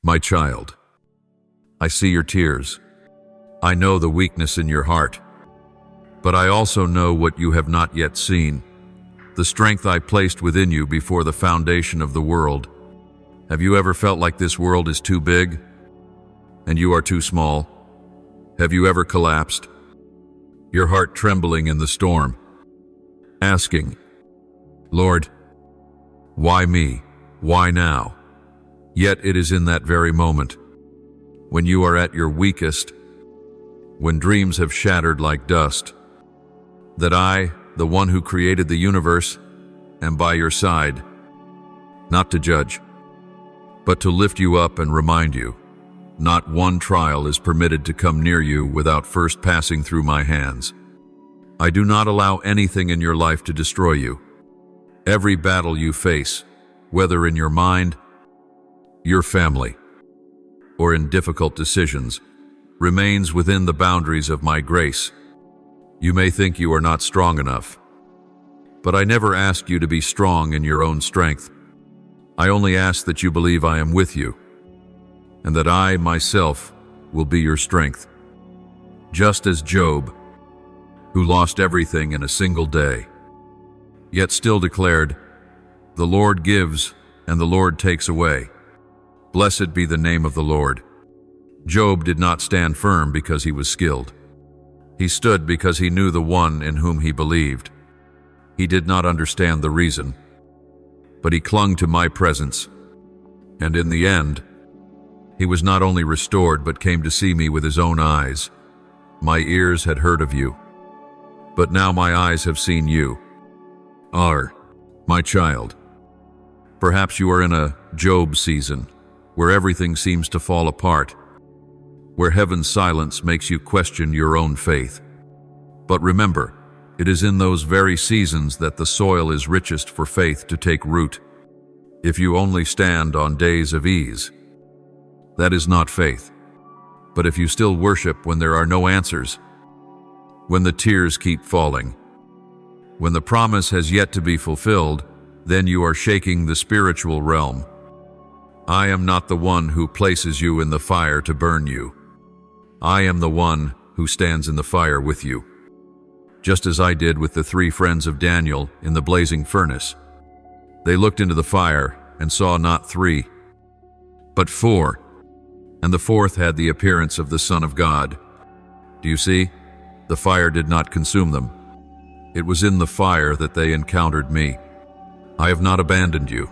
My child, I see your tears. I know the weakness in your heart. But I also know what you have not yet seen, the strength I placed within you before the foundation of the world. Have you ever felt like this world is too big and you are too small? Have you ever collapsed, your heart trembling in the storm, asking, Lord, why me? Why now? Yet it is in that very moment, when you are at your weakest, when dreams have shattered like dust, that I, the one who created the universe, am by your side, not to judge, but to lift you up and remind you, not one trial is permitted to come near you without first passing through my hands. I do not allow anything in your life to destroy you. Every battle you face, whether in your mind, your family, or in difficult decisions, remains within the boundaries of my grace. You may think you are not strong enough, but I never ask you to be strong in your own strength. I only ask that you believe I am with you, and that I, myself, will be your strength. Just as Job, who lost everything in a single day, yet still declared, "The Lord gives, and the Lord takes away. Blessed be the name of the Lord." Job did not stand firm because he was skilled. He stood because he knew the one in whom he believed. He did not understand the reason, but he clung to my presence. And in the end, he was not only restored but came to see me with his own eyes. My ears had heard of you, but now my eyes have seen you. My child, perhaps you are in a Job season, where everything seems to fall apart, where heaven's silence makes you question your own faith. But remember, it is in those very seasons that the soil is richest for faith to take root. If you only stand on days of ease, that is not faith. But if you still worship when there are no answers, when the tears keep falling, when the promise has yet to be fulfilled, then you are shaking the spiritual realm. I am not the one who places you in the fire to burn you. I am the one who stands in the fire with you, just as I did with the 3 friends of Daniel in the blazing furnace. They looked into the fire and saw not 3, but 4, and the 4th had the appearance of the Son of God. Do you see? The fire did not consume them. It was in the fire that they encountered me. I have not abandoned you.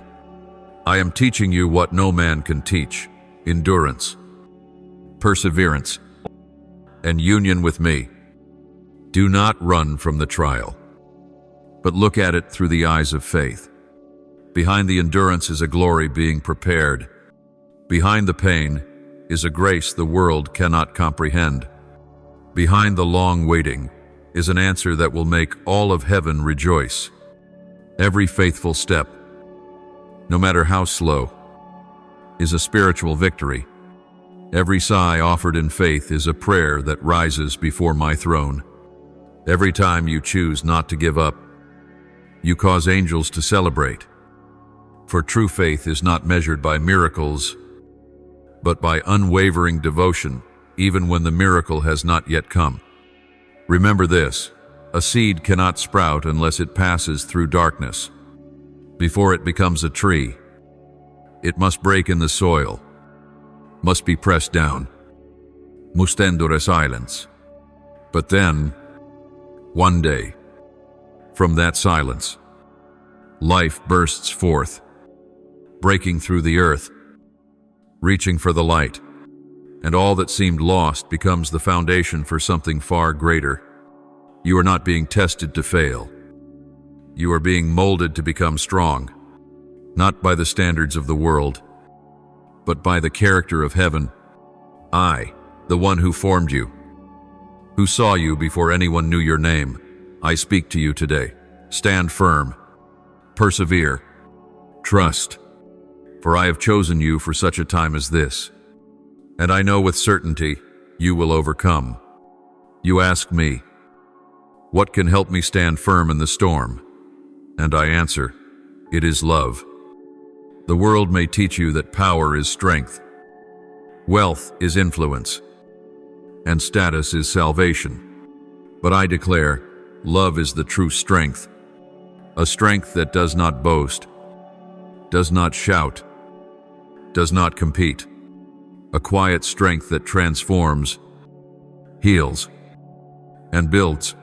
I am teaching you what no man can teach: endurance, perseverance, and union with me. Do not run from the trial, but look at it through the eyes of faith. Behind the endurance is a glory being prepared. Behind the pain is a grace the world cannot comprehend. Behind the long waiting is an answer that will make all of heaven rejoice. Every faithful step, no matter how slow, is a spiritual victory. Every sigh offered in faith is a prayer that rises before my throne. Every time you choose not to give up, you cause angels to celebrate. For true faith is not measured by miracles, but by unwavering devotion, even when the miracle has not yet come. Remember this: a seed cannot sprout unless it passes through darkness. Before it becomes a tree, it must break in the soil, must be pressed down, must endure silence. But then, one day, from that silence, life bursts forth, breaking through the earth, reaching for the light, and all that seemed lost becomes the foundation for something far greater. You are not being tested to fail. You are being molded to become strong, not by the standards of the world, but by the character of heaven. I, the one who formed you, who saw you before anyone knew your name, I speak to you today. Stand firm, persevere, trust, for I have chosen you for such a time as this. And I know with certainty you will overcome. You ask me, what can help me stand firm in the storm? And I answer, it is love. The world may teach you that power is strength, Wealth is influence, and status is salvation. But I declare, love is the true strength, a strength that does not boast, does not shout, does not compete, a quiet strength that transforms, heals, and builds.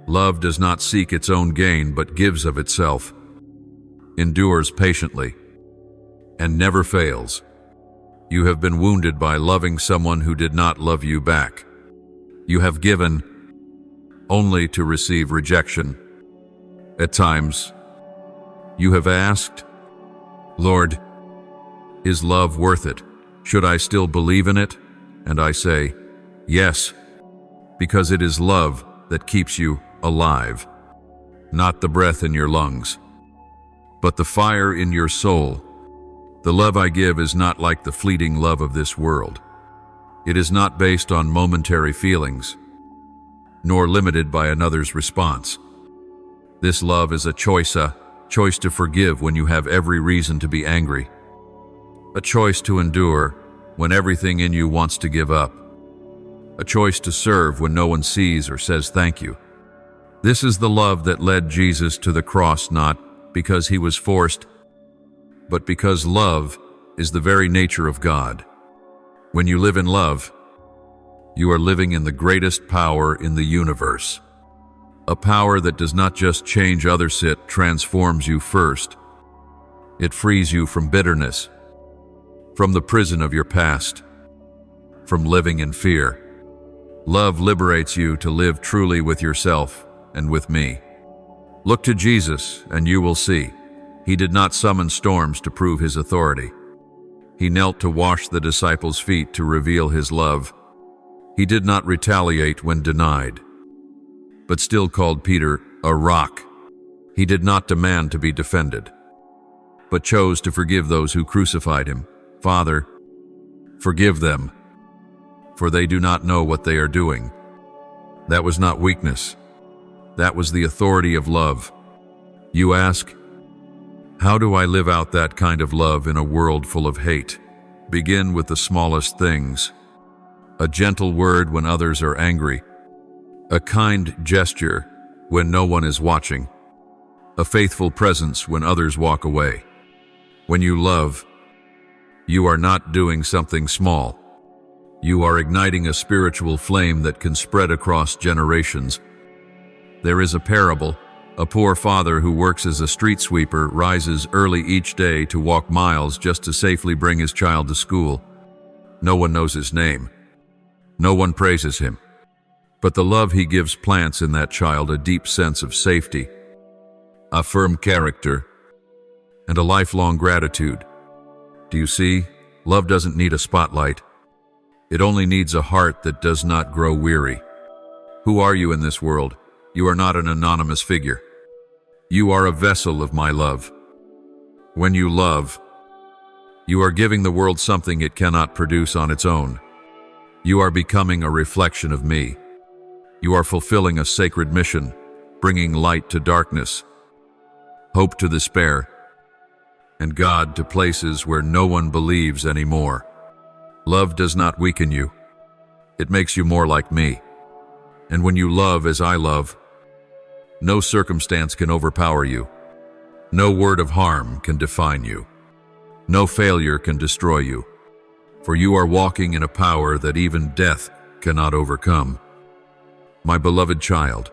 Love does not seek its own gain but gives of itself, endures patiently, and never fails. You have been wounded by loving someone who did not love you back. You have given only to receive rejection. At times, you have asked, Lord, is love worth it? Should I still believe in it? And I say, yes, because it is love that keeps you alive, not the breath in your lungs, but the fire in your soul. The love I give is not like the fleeting love of this world. It is not based on momentary feelings, nor limited by another's response. This love is a choice to forgive when you have every reason to be angry, a choice to endure when everything in you wants to give up, a choice to serve when no one sees or says thank you. This is the love that led Jesus to the cross, not because he was forced, but because love is the very nature of God. When you live in love, you are living in the greatest power in the universe. A power that does not just change others, it transforms you first. It frees you from bitterness, from the prison of your past, from living in fear. Love liberates you to live truly with yourself and with me. Look to Jesus and you will see. He did not summon storms to prove his authority. He knelt to wash the disciples' feet to reveal his love. He did not retaliate when denied, but still called Peter a rock. He did not demand to be defended, but chose to forgive those who crucified him. Father, forgive them, for they do not know what they are doing. That was not weakness. That was the authority of love. You ask, how do I live out that kind of love in a world full of hate? Begin with the smallest things. A gentle word when others are angry. A kind gesture when no one is watching. A faithful presence when others walk away. When you love, you are not doing something small. You are igniting a spiritual flame that can spread across generations. There is a parable. A poor father who works as a street sweeper rises early each day to walk miles just to safely bring his child to school. No one knows his name. No one praises him. But the love he gives plants in that child a deep sense of safety, a firm character, and a lifelong gratitude. Do you see? Love doesn't need a spotlight. It only needs a heart that does not grow weary. Who are you in this world? You are not an anonymous figure. You are a vessel of my love. When you love, you are giving the world something it cannot produce on its own. You are becoming a reflection of me. You are fulfilling a sacred mission, bringing light to darkness, hope to despair, and God to places where no one believes anymore. Love does not weaken you. It makes you more like me. And when you love as I love, no circumstance can overpower you. No word of harm can define you. No failure can destroy you. For you are walking in a power that even death cannot overcome. My beloved child,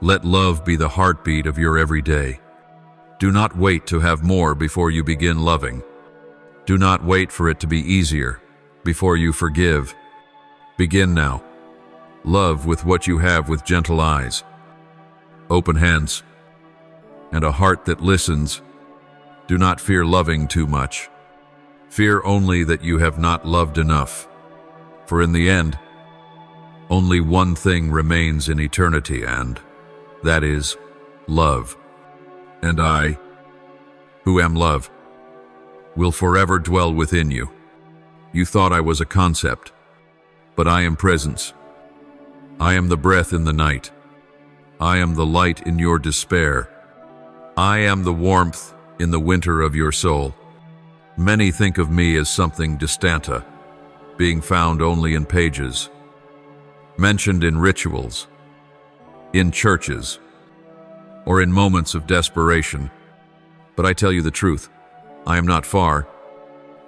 let love be the heartbeat of your everyday. Do not wait to have more before you begin loving. Do not wait for it to be easier before you forgive. Begin now. Love with what you have with gentle eyes, open hands, and a heart that listens. Do not fear loving too much. Fear only that you have not loved enough. For in the end, only one thing remains in eternity, and that is love. And I, who am love, will forever dwell within you. You thought I was a concept, but I am presence. I am the breath in the night. I am the light in your despair. I am the warmth in the winter of your soul. Many think of me as something distant, being found only in pages, mentioned in rituals, in churches, or in moments of desperation. But I tell you the truth, I am not far.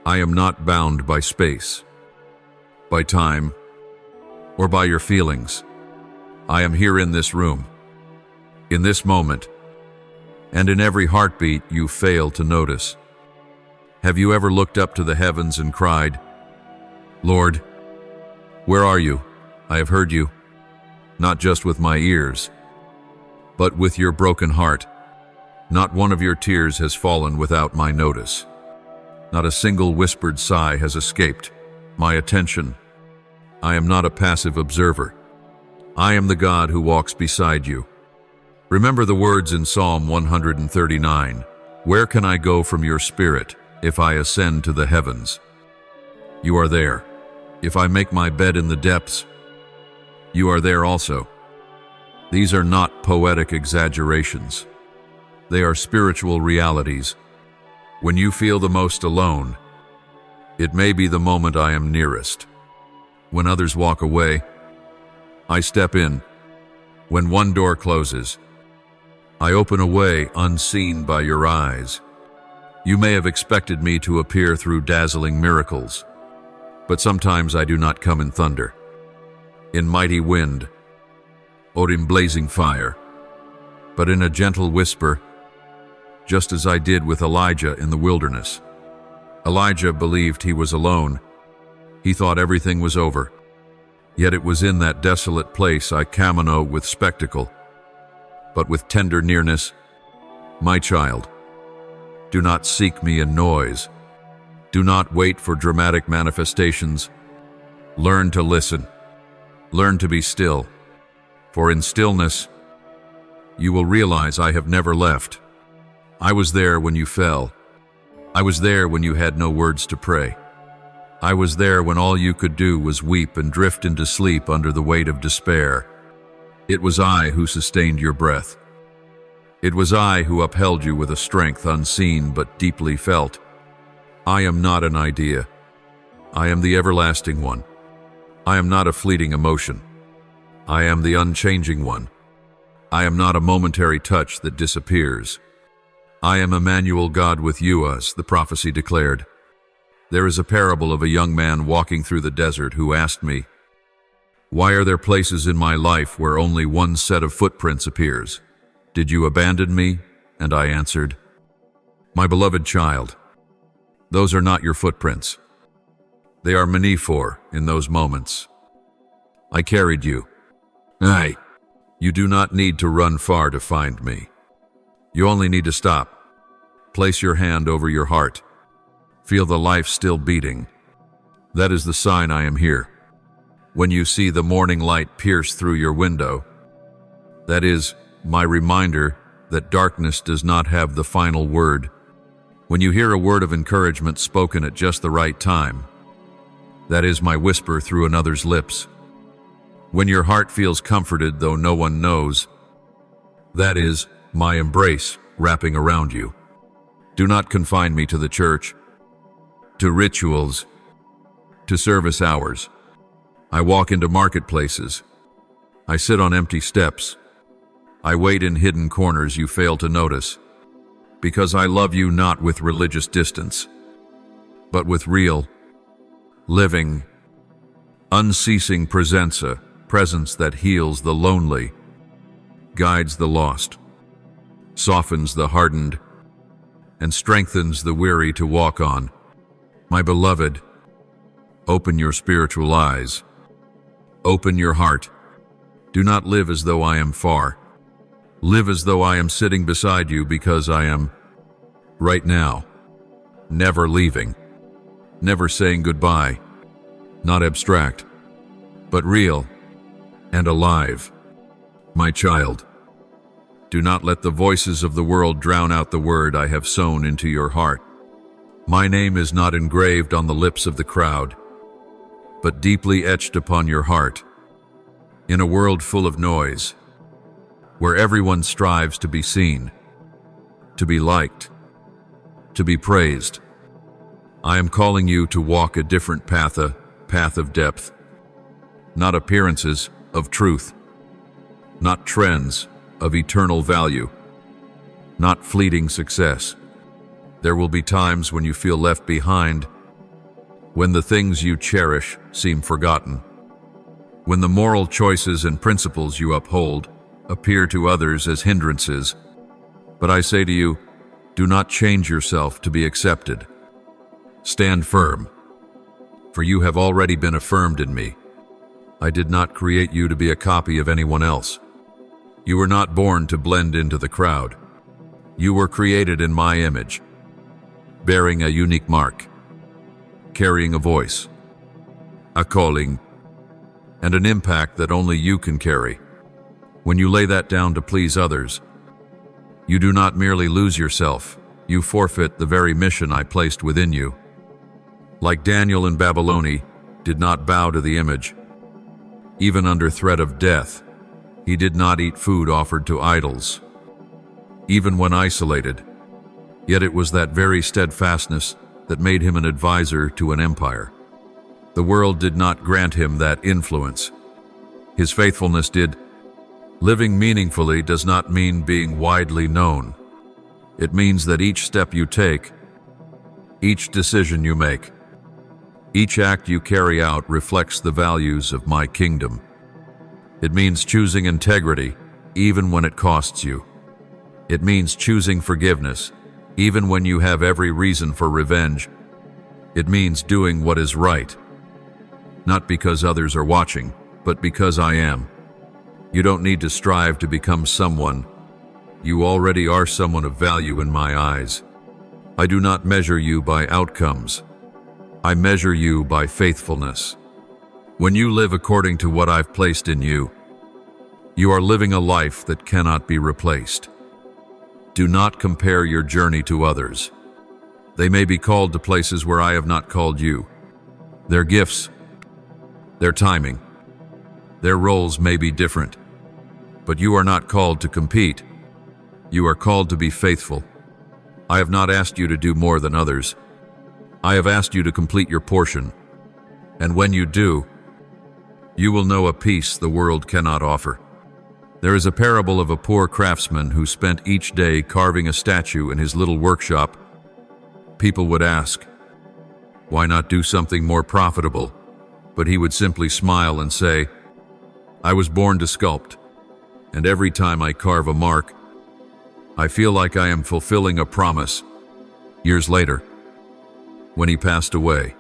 I am not bound by space, by time, or by your feelings. I am here in this room, in this moment, and in every heartbeat you fail to notice. Have you ever looked up to the heavens and cried, "Lord, where are you? I have heard you, not just with my ears, but with your broken heart. Not one of your tears has fallen without my notice. Not a single whispered sigh has escaped my attention. I am not a passive observer. I am the God who walks beside you." Remember the words in Psalm 139, "Where can I go from your spirit if I ascend to the heavens? You are there. If I make my bed in the depths, you are there also." These are not poetic exaggerations. They are spiritual realities. When you feel the most alone, it may be the moment I am nearest. When others walk away, I step in. When one door closes, I open a way unseen by your eyes. You may have expected me to appear through dazzling miracles, but sometimes I do not come in thunder, in mighty wind, or in blazing fire, but in a gentle whisper, just as I did with Elijah in the wilderness. Elijah believed he was alone. He thought everything was over. Yet it was in that desolate place I camino with spectacle, but with tender nearness. My child, do not seek me in noise. Do not wait for dramatic manifestations. Learn to listen. Learn to be still. For in stillness, you will realize I have never left. I was there when you fell. I was there when you had no words to pray. I was there when all you could do was weep and drift into sleep under the weight of despair. It was I who sustained your breath. It was I who upheld you with a strength unseen but deeply felt. I am not an idea. I am the everlasting one. I am not a fleeting emotion. I am the unchanging one. I am not a momentary touch that disappears. I am Emmanuel, God with you, as the prophecy declared. There is a parable of a young man walking through the desert who asked me, "Why are there places in my life where only one set of footprints appears? Did you abandon me?" And I answered, "My beloved child, those are not your footprints. They are metaphor in those moments. I carried you. You do not need to run far to find me. You only need to stop. Place your hand over your heart. Feel the life still beating. That is the sign I am here. When you see the morning light pierce through your window, that is my reminder that darkness does not have the final word. When you hear a word of encouragement spoken at just the right time, that is my whisper through another's lips. When your heart feels comforted though no one knows, that is my embrace wrapping around you. Do not confine me to the church, to rituals, to service hours. I walk into marketplaces. I sit on empty steps. I wait in hidden corners you fail to notice, because I love you not with religious distance, but with real, living, unceasing presence that heals the lonely, guides the lost, softens the hardened, and strengthens the weary to walk on. My beloved, open your spiritual eyes. Open your heart. Do not live as though I am far. Live as though I am sitting beside you, because I am right now, never leaving, never saying goodbye, not abstract, but real and alive. My child, do not let the voices of the world drown out the word I have sown into your heart. My name is not engraved on the lips of the crowd, but deeply etched upon your heart. In a world full of noise, where everyone strives to be seen, to be liked, to be praised, I am calling you to walk a different path, a path of depth, not appearances of truth, not trends of eternal value, not fleeting success. There will be times when you feel left behind, when the things you cherish seem forgotten, when the moral choices and principles you uphold appear to others as hindrances. But I say to you, do not change yourself to be accepted. Stand firm, for you have already been affirmed in me. I did not create you to be a copy of anyone else. You were not born to blend into the crowd. You were created in my image, bearing a unique mark, carrying a voice, a calling, and an impact that only you can carry. When you lay that down to please others, you do not merely lose yourself, you forfeit the very mission I placed within you. Like Daniel in Babylon, did not bow to the image. Even under threat of death, he did not eat food offered to idols. Even when isolated, yet it was that very steadfastness that made him an advisor to an empire. The world did not grant him that influence. His faithfulness did. Living meaningfully does not mean being widely known. It means that each step you take, each decision you make, each act you carry out reflects the values of my kingdom. It means choosing integrity, even when it costs you. It means choosing forgiveness, even when you have every reason for revenge. It means doing what is right, not because others are watching, but because I am. You don't need to strive to become someone. You already are someone of value in my eyes. I do not measure you by outcomes. I measure you by faithfulness. When you live according to what I've placed in you, you are living a life that cannot be replaced. Do not compare your journey to others. They may be called to places where I have not called you. Their gifts, their timing, their roles may be different, but you are not called to compete. You are called to be faithful. I have not asked you to do more than others. I have asked you to complete your portion, and when you do, you will know a peace the world cannot offer. There is a parable of a poor craftsman who spent each day carving a statue in his little workshop. People would ask, why not do something more profitable? But he would simply smile and say, I was born to sculpt, and every time I carve a mark, I feel like I am fulfilling a promise. Years later, when he passed away,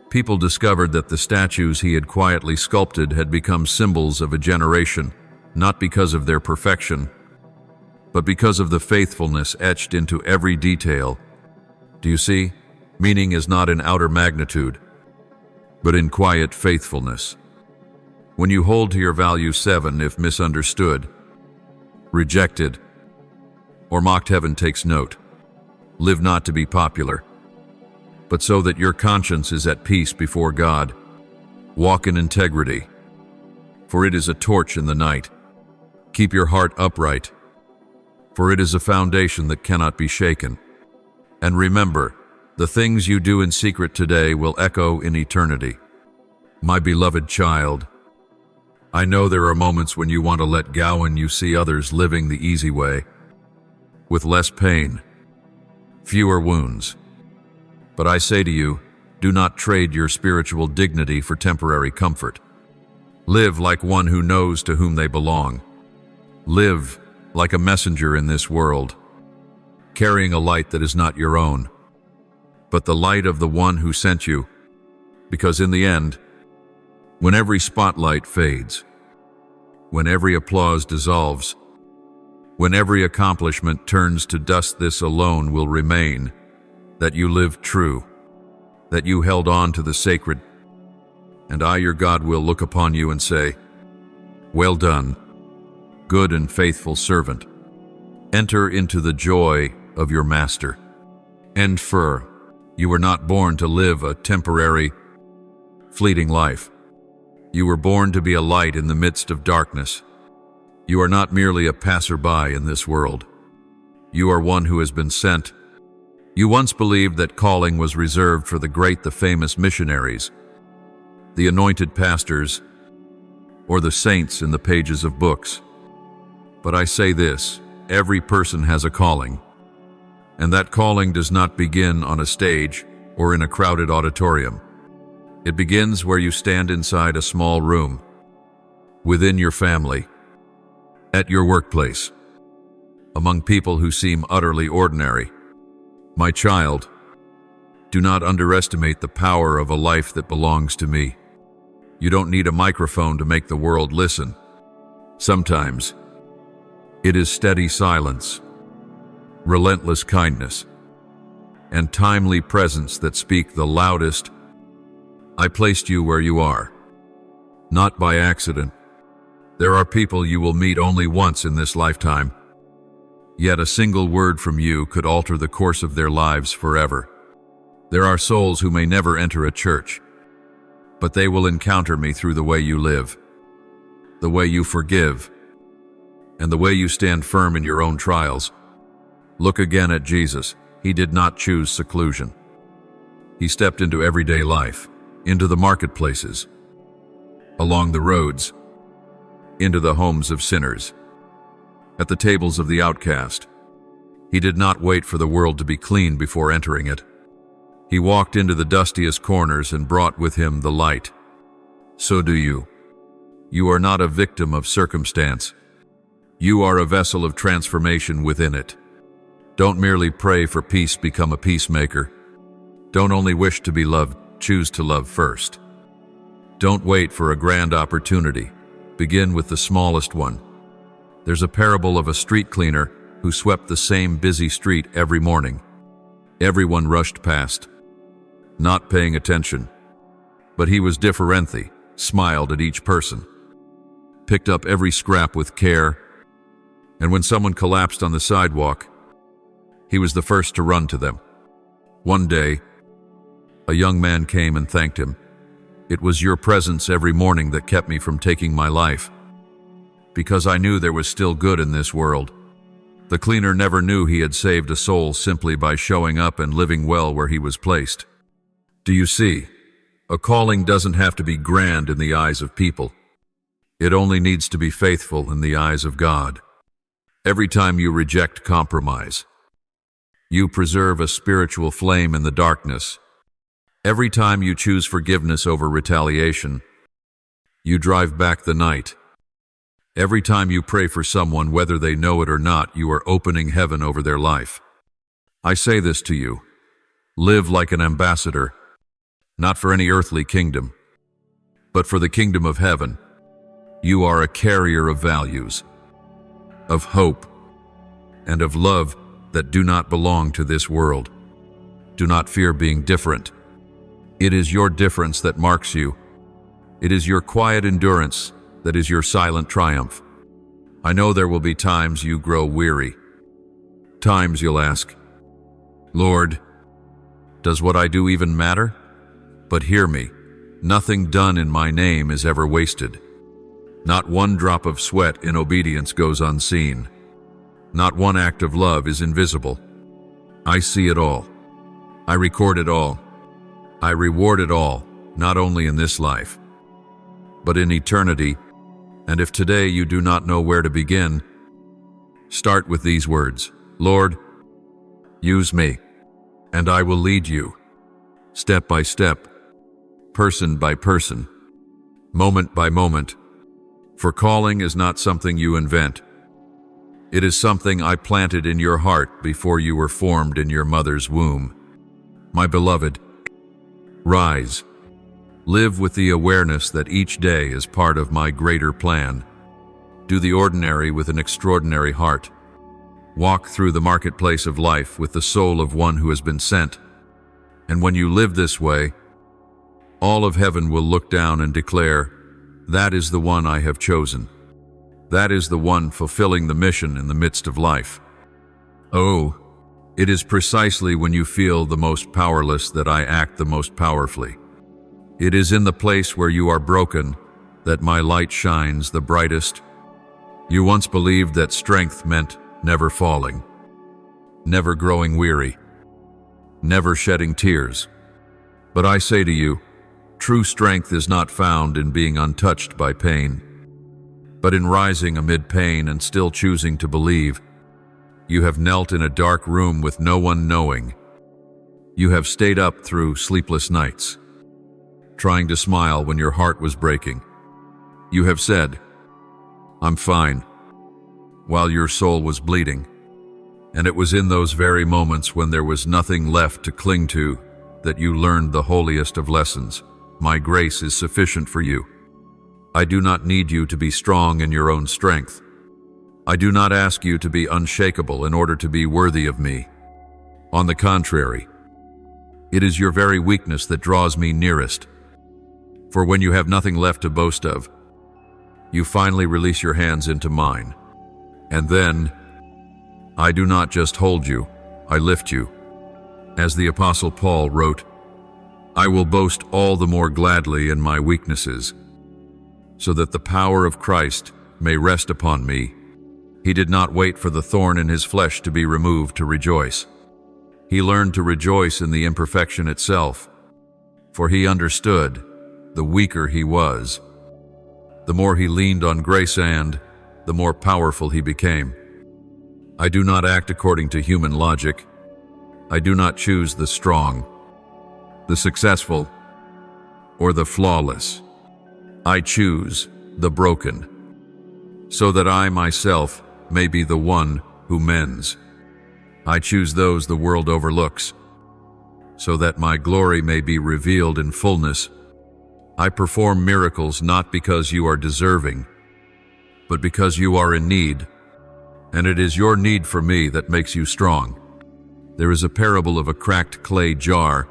people discovered that the statues he had quietly sculpted had become symbols of a generation, not because of their perfection, but because of the faithfulness etched into every detail. Do you see? Meaning is not in outer magnitude, but in quiet faithfulness. When you hold to your value 7, if misunderstood, rejected, or mocked, heaven takes note. Live not to be popular, but so that your conscience is at peace before God. Walk in integrity, for it is a torch in the night. Keep your heart upright, for it is a foundation that cannot be shaken. And remember, the things you do in secret today will echo in eternity. My beloved child, I know there are moments when you want to let go and you see others living the easy way, with less pain, fewer wounds. But I say to you, do not trade your spiritual dignity for temporary comfort. Live like one who knows to whom they belong. Live like a messenger in this world, carrying a light that is not your own, but the light of the one who sent you. Because in the end, when every spotlight fades, when every applause dissolves, when every accomplishment turns to dust, this alone will remain, that you lived true, that you held on to the sacred, and I, your God, will look upon you and say, well done, good and faithful servant. Enter into the joy of your master. And you were not born to live a temporary, fleeting life. You were born to be a light in the midst of darkness. You are not merely a passerby in this world. You are one who has been sent. You once believed that calling was reserved for the great, the famous missionaries. the anointed pastors, or the saints in the pages of books. But I say this, every person has a calling, and that calling does not begin on a stage or in a crowded auditorium. It begins where you stand inside a small room, within your family, at your workplace, among people who seem utterly ordinary. My child, do not underestimate the power of a life that belongs to me. You don't need a microphone to make the world listen. Sometimes, it is steady silence, relentless kindness, and timely presence that speak the loudest. I placed you where you are, not by accident. There are people you will meet only once in this lifetime, yet a single word from you could alter the course of their lives forever. There are souls who may never enter a church, but they will encounter me through the way you live, the way you forgive, and the way you stand firm in your own trials. Look again at Jesus. He did not choose seclusion. He stepped into everyday life, into the marketplaces, along the roads, into the homes of sinners, at the tables of the outcast. He did not wait for the world to be clean before entering it. He walked into the dustiest corners and brought with him the light. So do you. You are not a victim of circumstance. You are a vessel of transformation within it. Don't merely pray for peace, become a peacemaker. Don't only wish to be loved, choose to love first. Don't wait for a grand opportunity. Begin with the smallest one. There's a parable of a street cleaner who swept the same busy street every morning. Everyone rushed past, not paying attention. But he was different, smiled at each person, picked up every scrap with care, and when someone collapsed on the sidewalk, he was the first to run to them. One day, a young man came and thanked him. It was your presence every morning that kept me from taking my life, because I knew there was still good in this world. The cleaner never knew he had saved a soul simply by showing up and living well where he was placed. Do you see? A calling doesn't have to be grand in the eyes of people. It only needs to be faithful in the eyes of God. Every time you reject compromise, you preserve a spiritual flame in the darkness. Every time you choose forgiveness over retaliation, you drive back the night. Every time you pray for someone, whether they know it or not, you are opening heaven over their life. I say this to you. Live like an ambassador, not for any earthly kingdom, but for the kingdom of heaven. You are a carrier of values, of hope, and of love that do not belong to this world. Do not fear being different. It is your difference that marks you. It is your quiet endurance that is your silent triumph. I know there will be times you grow weary. Times you'll ask, Lord, does what I do even matter? But hear me, nothing done in my name is ever wasted. Not one drop of sweat in obedience goes unseen. Not one act of love is invisible. I see it all. I record it all. I reward it all, not only in this life, but in eternity. And if today you do not know where to begin, start with these words. Lord, use me, and I will lead you, step by step, person by person, moment by moment. For calling is not something you invent. It is something I planted in your heart before you were formed in your mother's womb. My beloved, rise. Live with the awareness that each day is part of my greater plan. Do the ordinary with an extraordinary heart. Walk through the marketplace of life with the soul of one who has been sent. And when you live this way, all of heaven will look down and declare, that is the one I have chosen. That is the one fulfilling the mission in the midst of life. Oh, it is precisely when you feel the most powerless that I act the most powerfully. It is in the place where you are broken that my light shines the brightest. You once believed that strength meant never falling, never growing weary, never shedding tears. But I say to you, True strength is not found in being untouched by pain, but in rising amid pain and still choosing to believe. You have knelt in a dark room with no one knowing. You have stayed up through sleepless nights, trying to smile when your heart was breaking. You have said, "I'm fine," while your soul was bleeding. And it was in those very moments when there was nothing left to cling to that you learned the holiest of lessons. My grace is sufficient for you. I do not need you to be strong in your own strength. I do not ask you to be unshakable in order to be worthy of me. On the contrary, it is your very weakness that draws me nearest. For when you have nothing left to boast of, you finally release your hands into mine. And then, I do not just hold you, I lift you. As the Apostle Paul wrote, "I will boast all the more gladly in my weaknesses, so that the power of Christ may rest upon me." He did not wait for the thorn in his flesh to be removed to rejoice. He learned to rejoice in the imperfection itself, for he understood the weaker he was, the more he leaned on grace and the more powerful he became. I do not act according to human logic. I do not choose the strong, the successful, or the flawless. I choose the broken, so that I myself may be the one who mends. I choose those the world overlooks, so that my glory may be revealed in fullness. I perform miracles not because you are deserving, but because you are in need, and it is your need for me that makes you strong. There is a parable of a cracked clay jar.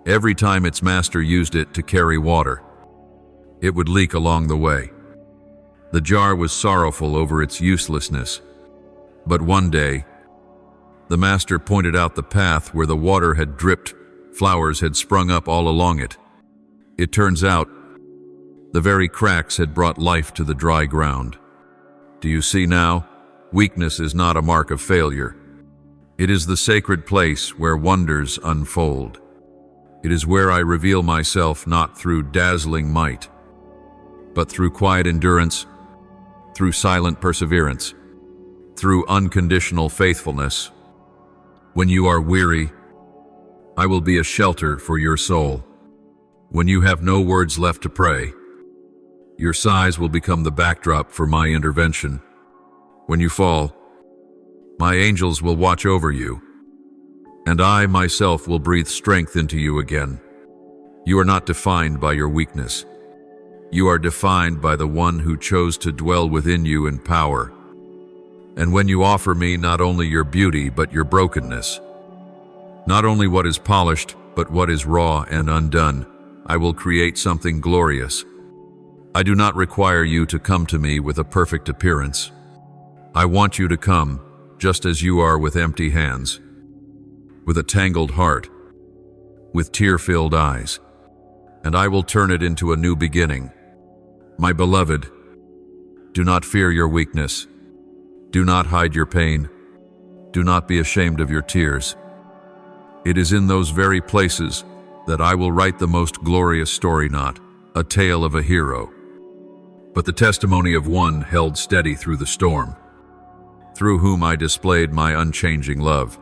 Every time its master used it to carry water, it would leak along the way. The jar was sorrowful over its uselessness, but one day, the master pointed out the path where the water had dripped, flowers had sprung up all along it. It turns out, the very cracks had brought life to the dry ground. Do you see now? Weakness is not a mark of failure. It is the sacred place where wonders unfold. It is where I reveal myself not through dazzling might, but through quiet endurance, through silent perseverance, through unconditional faithfulness. When you are weary, I will be a shelter for your soul. When you have no words left to pray, your sighs will become the backdrop for my intervention. When you fall, my angels will watch over you, and I myself will breathe strength into you again. You are not defined by your weakness. You are defined by the one who chose to dwell within you in power. And when you offer me not only your beauty but your brokenness, not only what is polished but what is raw and undone, I will create something glorious. I do not require you to come to me with a perfect appearance. I want you to come just as you are, with empty hands, with a tangled heart, with tear-filled eyes, and I will turn it into a new beginning. My beloved, do not fear your weakness. Do not hide your pain. Do not be ashamed of your tears. It is in those very places that I will write the most glorious story, not a tale of a hero, but the testimony of one held steady through the storm, through whom I displayed my unchanging love.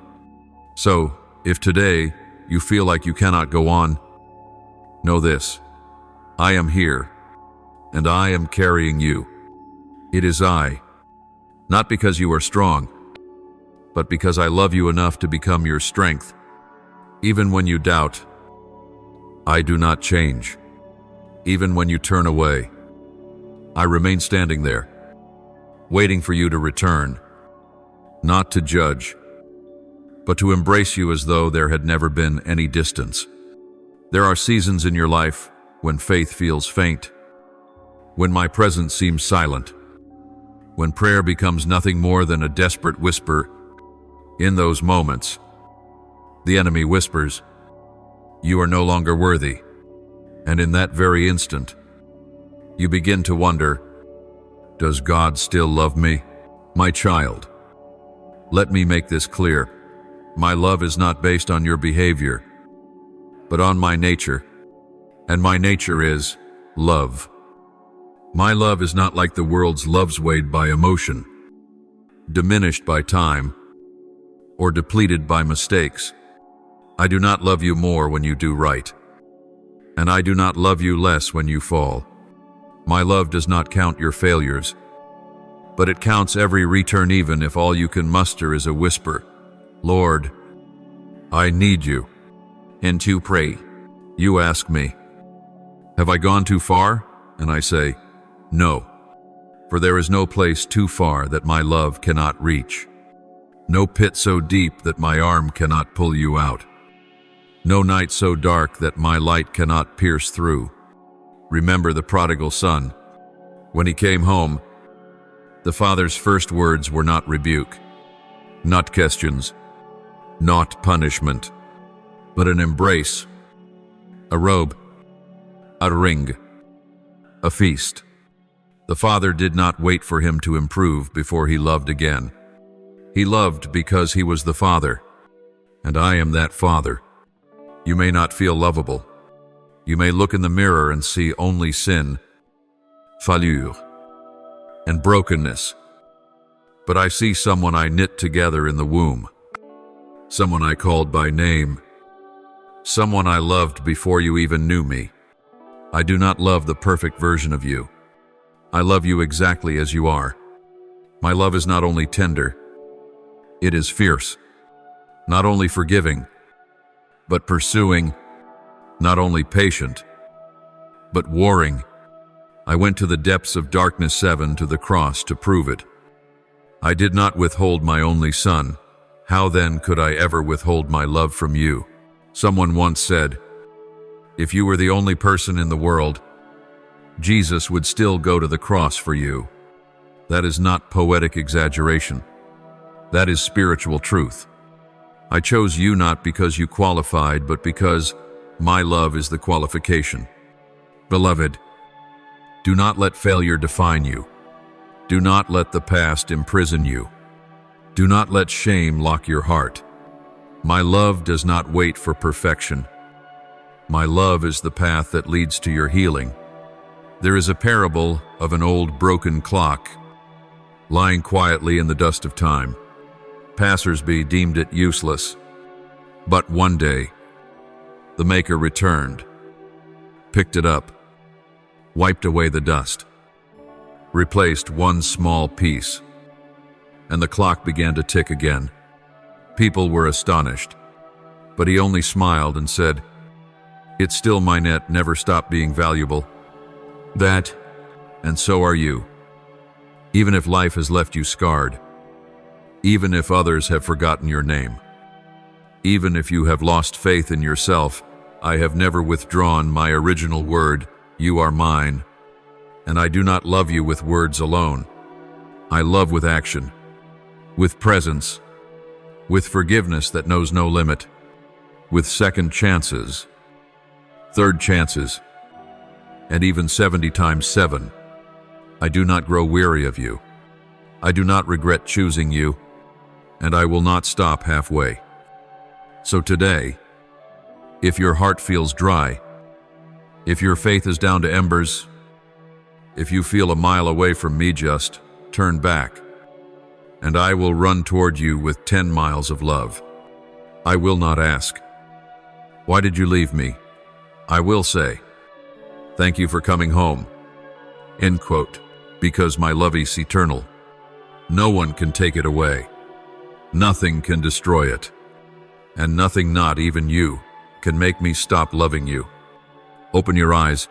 So, if today you feel like you cannot go on, know this: I am here, and I am carrying you. It is I, not because you are strong, but because I love you enough to become your strength. Even when you doubt, I do not change. Even when you turn away, I remain standing there, waiting for you to return, not to judge, but to embrace you as though there had never been any distance. There are seasons in your life when faith feels faint, when my presence seems silent, when prayer becomes nothing more than a desperate whisper. In those moments, the enemy whispers, "You are no longer worthy." And in that very instant, you begin to wonder, does God still love me? My child, let me make this clear. My love is not based on your behavior, but on my nature. and my nature is love. My love is not like the world's love swayed by emotion, diminished by time, or depleted by mistakes. I do not love you more when you do right, and I do not love you less when you fall. My love does not count your failures, but it counts every return, even if all you can muster is a whisper, "Lord, I need you." And to pray, you ask me, "Have I gone too far?" And I say, "No, for there is no place too far that my love cannot reach, no pit so deep that my arm cannot pull you out, no night so dark that my light cannot pierce through." Remember the prodigal son. When he came home, the father's first words were not rebuke, not questions, not punishment, but an embrace, a robe, a ring, a feast. The father did not wait for him to improve before he loved again. He loved because he was the father, and I am that father. You may not feel lovable. You may look in the mirror and see only sin, failure, and brokenness. But I see someone I knit together in the womb, someone I called by name, someone I loved before you even knew me. I do not love the perfect version of you. I love you exactly as you are. My love is not only tender, it is fierce, not only forgiving, but pursuing, not only patient, but warring. I went to the depths of darkness 7 to the cross to prove it. I did not withhold my only son. How then could I ever withhold my love from you? Someone once said, if you were the only person in the world, Jesus would still go to the cross for you. That is not poetic exaggeration. That is spiritual truth. I chose you not because you qualified, but because my love is the qualification. Beloved, do not let failure define you. Do not let the past imprison you. Do not let shame lock your heart. My love does not wait for perfection. My love is the path that leads to your healing. There is a parable of an old broken clock lying quietly in the dust of time. Passers-by deemed it useless. But one day, the maker returned, picked it up, wiped away the dust, replaced one small piece, and the clock began to tick again. People were astonished, but he only smiled and said, "It's still my net, never stopped being valuable." That, and so are you. Even if life has left you scarred, even if others have forgotten your name, even if you have lost faith in yourself, I have never withdrawn my original word, "You are mine." And I do not love you with words alone. I love with action, with presence, with forgiveness that knows no limit, with second chances, third chances, and even 70 times 7. I do not grow weary of you. I do not regret choosing you, and I will not stop halfway. So today, if your heart feels dry, if your faith is down to embers, if you feel a mile away from me, just turn back, and I will run toward you with 10 miles of love. I will not ask, "Why did you leave me?" I will say, "Thank you for coming home." End quote. Because my love is eternal. No one can take it away. Nothing can destroy it. And nothing, not even you, can make me stop loving you. Open your eyes,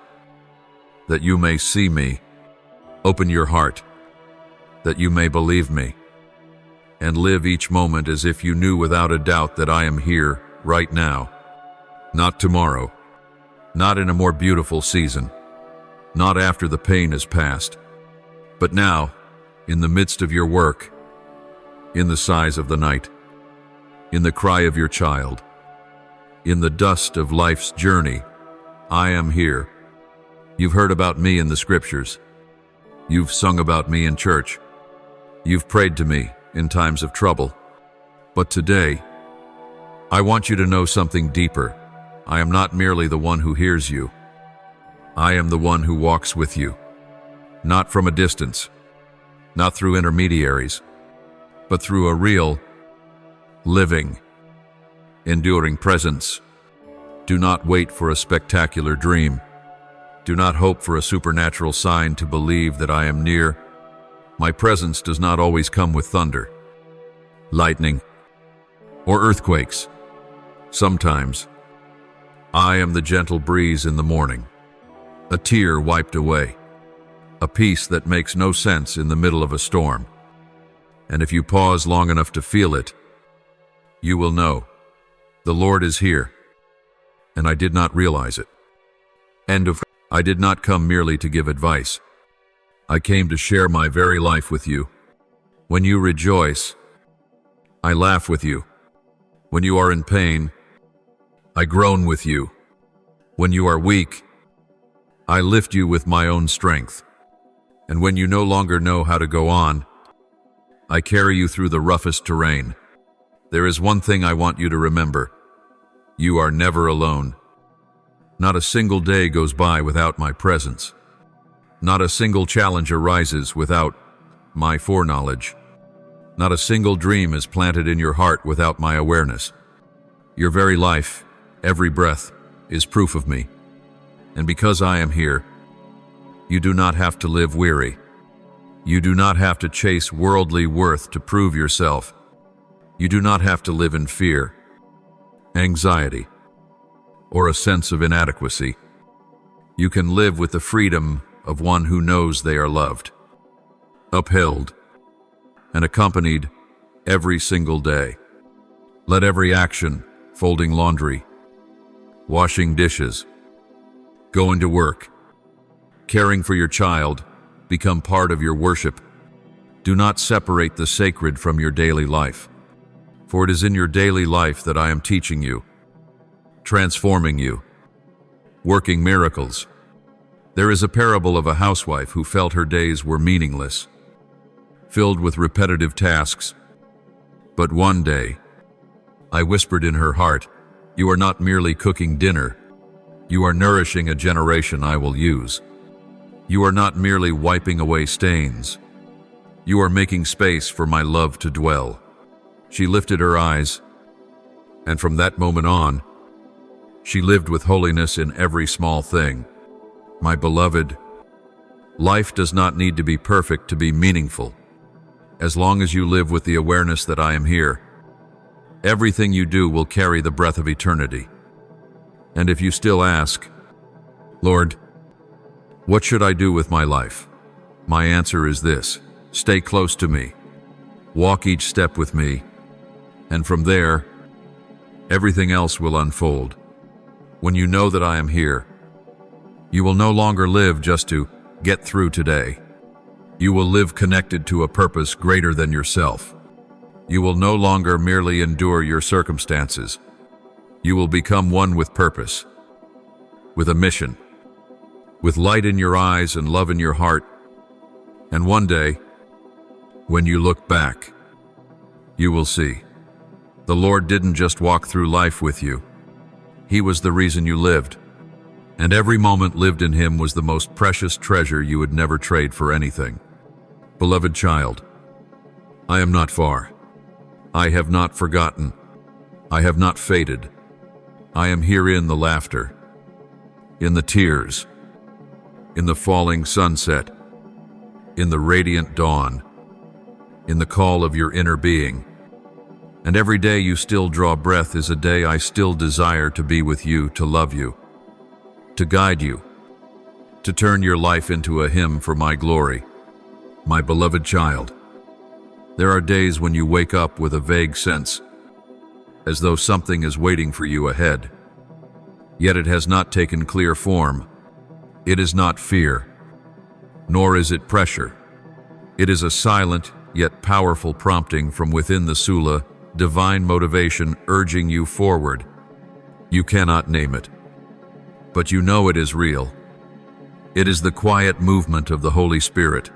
that you may see me. Open your heart, that you may believe me. And live each moment as if you knew without a doubt that I am here, right now. Not tomorrow. Not in a more beautiful season. Not after the pain has passed. But now, in the midst of your work, in the sighs of the night, in the cry of your child, in the dust of life's journey, I am here. You've heard about me in the scriptures. You've sung about me in church. You've prayed to me in times of trouble. But today, I want you to know something deeper. I am not merely the one who hears you. I am the one who walks with you, not from a distance, not through intermediaries, but through a real, living, enduring presence. Do not wait for a spectacular dream. Do not hope for a supernatural sign to believe that I am near. My presence does not always come with thunder, lightning, or earthquakes. Sometimes, I am the gentle breeze in the morning, a tear wiped away, a peace that makes no sense in the middle of a storm. And if you pause long enough to feel it, you will know, the Lord is here, and I did not realize it. I did not come merely to give advice. I came to share my very life with you. When you rejoice, I laugh with you. When you are in pain, I groan with you. When you are weak, I lift you with my own strength. And when you no longer know how to go on, I carry you through the roughest terrain. There is one thing I want you to remember. You are never alone. Not a single day goes by without my presence. Not a single challenge arises without my foreknowledge. Not a single dream is planted in your heart without my awareness. Your very life, every breath, is proof of me. And because I am here, you do not have to live weary. You do not have to chase worldly worth to prove yourself. You do not have to live in fear, anxiety, or a sense of inadequacy. You can live with the freedom of one who knows they are loved, upheld, and accompanied every single day. Let every action, folding laundry, washing dishes, going to work, caring for your child, become part of your worship. Do not separate the sacred from your daily life, for it is in your daily life that I am teaching you, transforming you, working miracles. There is a parable of a housewife who felt her days were meaningless, filled with repetitive tasks. But one day, I whispered in her heart, "You are not merely cooking dinner. You are nourishing a generation I will use. You are not merely wiping away stains. You are making space for my love to dwell." She lifted her eyes, and from that moment on, she lived with holiness in every small thing. My beloved, life does not need to be perfect to be meaningful. As long as you live with the awareness that I am here, everything you do will carry the breath of eternity. And if you still ask, "Lord, what should I do with my life?" my answer is this: stay close to me. Walk each step with me. And from there, everything else will unfold. When you know that I am here, you will no longer live just to get through today. You will live connected to a purpose greater than yourself. You will no longer merely endure your circumstances. You will become one with purpose, with a mission, with light in your eyes and love in your heart. And one day, when you look back, you will see the Lord didn't just walk through life with you. He was the reason you lived. And every moment lived in Him was the most precious treasure you would never trade for anything. Beloved child, I am not far. I have not forgotten. I have not faded. I am here in the laughter, in the tears, in the falling sunset, in the radiant dawn, in the call of your inner being. And every day you still draw breath is a day I still desire to be with you, to love you, to guide you, to turn your life into a hymn for my glory. My beloved child, there are days when you wake up with a vague sense, as though something is waiting for you ahead. Yet it has not taken clear form. It is not fear, nor is it pressure. It is a silent yet powerful prompting from within the Sula, divine motivation urging you forward. You cannot name it, but you know it is real. It is the quiet movement of the Holy Spirit,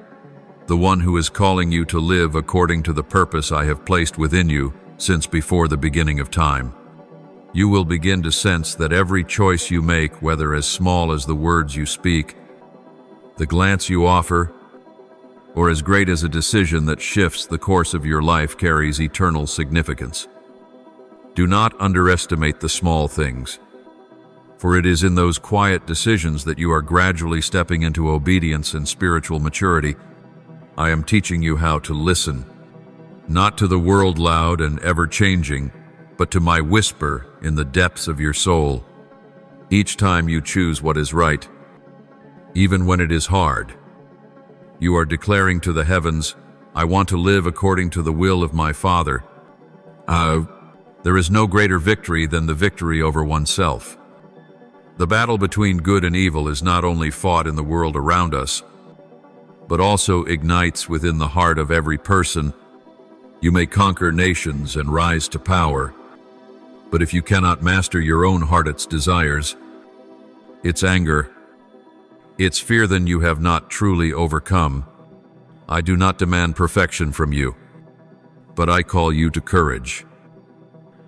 the one who is calling you to live according to the purpose I have placed within you since before the beginning of time. You will begin to sense that every choice you make, whether as small as the words you speak, the glance you offer, or as great as a decision that shifts the course of your life, carries eternal significance. Do not underestimate the small things, for it is in those quiet decisions that you are gradually stepping into obedience and spiritual maturity. I am teaching you how to listen, not to the world loud and ever-changing, but to my whisper in the depths of your soul. Each time you choose what is right, even when it is hard, you are declaring to the heavens, I want to live according to the will of my Father. There is no greater victory than the victory over oneself. The battle between good and evil is not only fought in the world around us, but also ignites within the heart of every person. You may conquer nations and rise to power, but if you cannot master your own heart's desires, its anger, its fear, then you have not truly overcome. I do not demand perfection from you, but I call you to courage.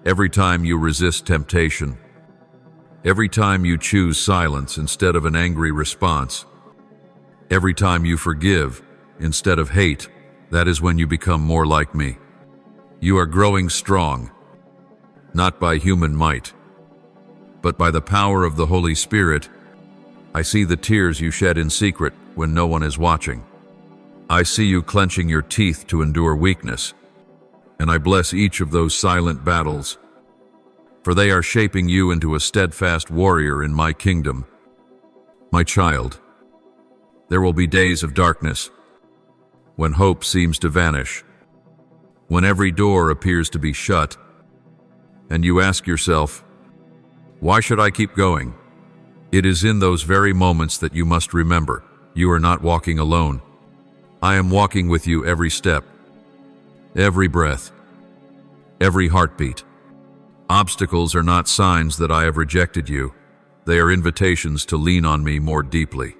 Every time you resist temptation, every time you choose silence instead of an angry response, every time you forgive instead of hate, that is when you become more like me. You are growing strong, not by human might, but by the power of the Holy Spirit. I see the tears you shed in secret when no one is watching. I see you clenching your teeth to endure weakness, and I bless each of those silent battles, for they are shaping you into a steadfast warrior in my kingdom. My child, there will be days of darkness, when hope seems to vanish, when every door appears to be shut, and you ask yourself, why should I keep going? It is in those very moments that you must remember, you are not walking alone. I am walking with you every step, every breath, every heartbeat. Obstacles are not signs that I have rejected you. They are invitations to lean on me more deeply.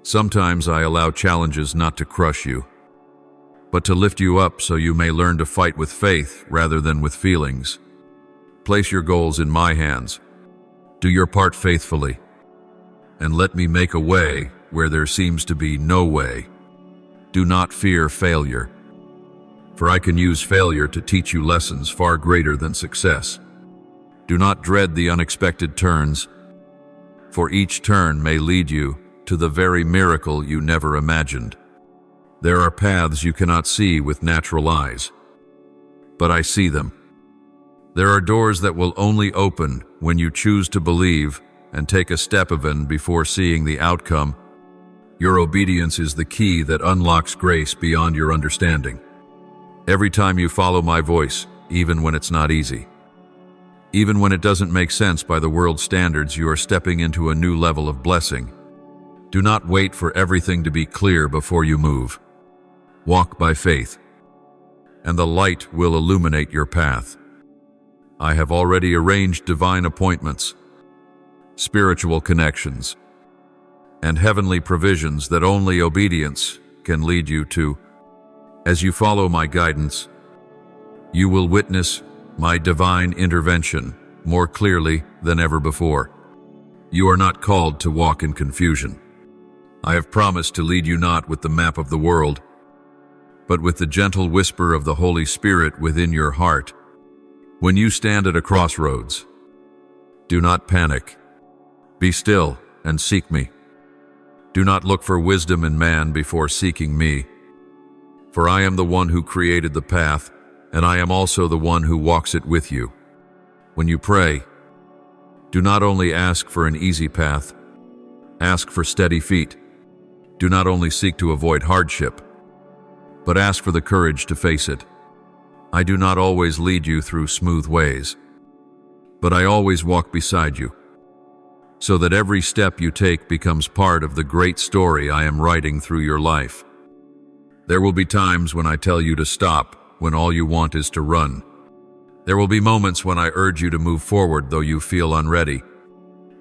Sometimes I allow challenges not to crush you, but to lift you up so you may learn to fight with faith rather than with feelings. Place your goals in my hands. Do your part faithfully, and let me make a way where there seems to be no way. Do not fear failure, for I can use failure to teach you lessons far greater than success. Do not dread the unexpected turns, for each turn may lead you to the very miracle you never imagined. There are paths you cannot see with natural eyes, but I see them. There are doors that will only open when you choose to believe and take a step even before seeing the outcome. Your obedience is the key that unlocks grace beyond your understanding. Every time you follow my voice, even when it's not easy, even when it doesn't make sense by the world's standards, you are stepping into a new level of blessing. Do not wait for everything to be clear before you move. Walk by faith, and the light will illuminate your path. I have already arranged divine appointments, spiritual connections, and heavenly provisions that only obedience can lead you to. As you follow my guidance, you will witness my divine intervention more clearly than ever before. You are not called to walk in confusion. I have promised to lead you not with the map of the world, but with the gentle whisper of the Holy Spirit within your heart. When you stand at a crossroads, do not panic. Be still and seek me. Do not look for wisdom in man before seeking me, for I am the one who created the path, and I am also the one who walks it with you. When you pray, do not only ask for an easy path, ask for steady feet. Do not only seek to avoid hardship, but ask for the courage to face it. I do not always lead you through smooth ways, but I always walk beside you, so that every step you take becomes part of the great story I am writing through your life. There will be times when I tell you to stop, when all you want is to run. There will be moments when I urge you to move forward though you feel unready.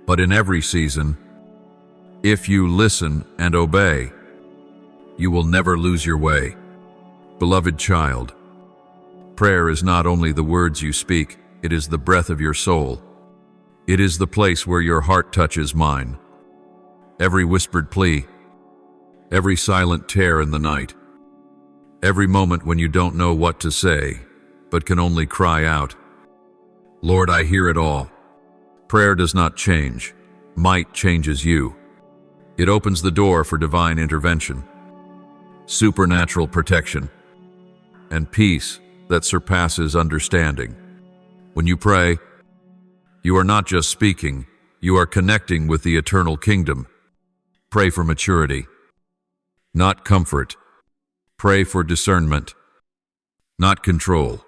But in every season, if you listen and obey, you will never lose your way. Beloved child, prayer is not only the words you speak, it is the breath of your soul. It is the place where your heart touches mine. Every whispered plea, every silent tear in the night, every moment when you don't know what to say, but can only cry out, Lord, I hear it all. Prayer does not change. Might changes you. It opens the door for divine intervention, supernatural protection, and peace that surpasses understanding. When you pray, you are not just speaking, you are connecting with the eternal kingdom. Pray for maturity, not comfort. Pray for discernment, not control.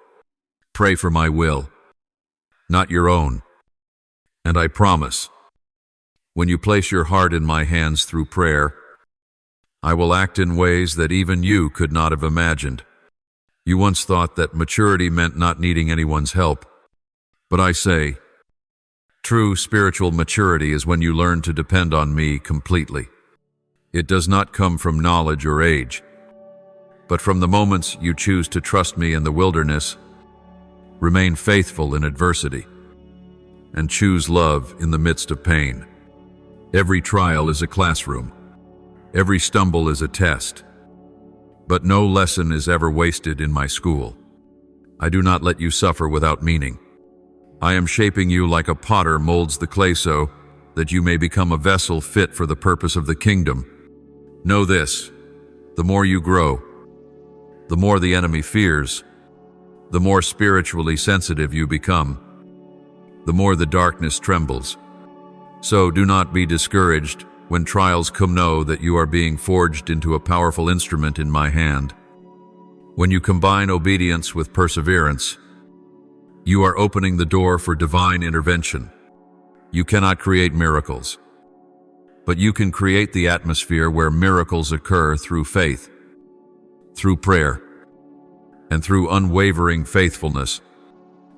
Pray for my will, not your own. And I promise, when you place your heart in my hands through prayer, I will act in ways that even you could not have imagined. You once thought that maturity meant not needing anyone's help. But I say, true spiritual maturity is when you learn to depend on me completely. It does not come from knowledge or age, but from the moments you choose to trust me in the wilderness, remain faithful in adversity, and choose love in the midst of pain. Every trial is a classroom. Every stumble is a test. But no lesson is ever wasted in my school. I do not let you suffer without meaning. I am shaping you like a potter molds the clay so that you may become a vessel fit for the purpose of the kingdom. Know this, the more you grow, the more the enemy fears, the more spiritually sensitive you become, the more the darkness trembles. So do not be discouraged when trials come. Know that you are being forged into a powerful instrument in my hand. When you combine obedience with perseverance, you are opening the door for divine intervention. You cannot create miracles, but you can create the atmosphere where miracles occur through faith, through prayer, and through unwavering faithfulness.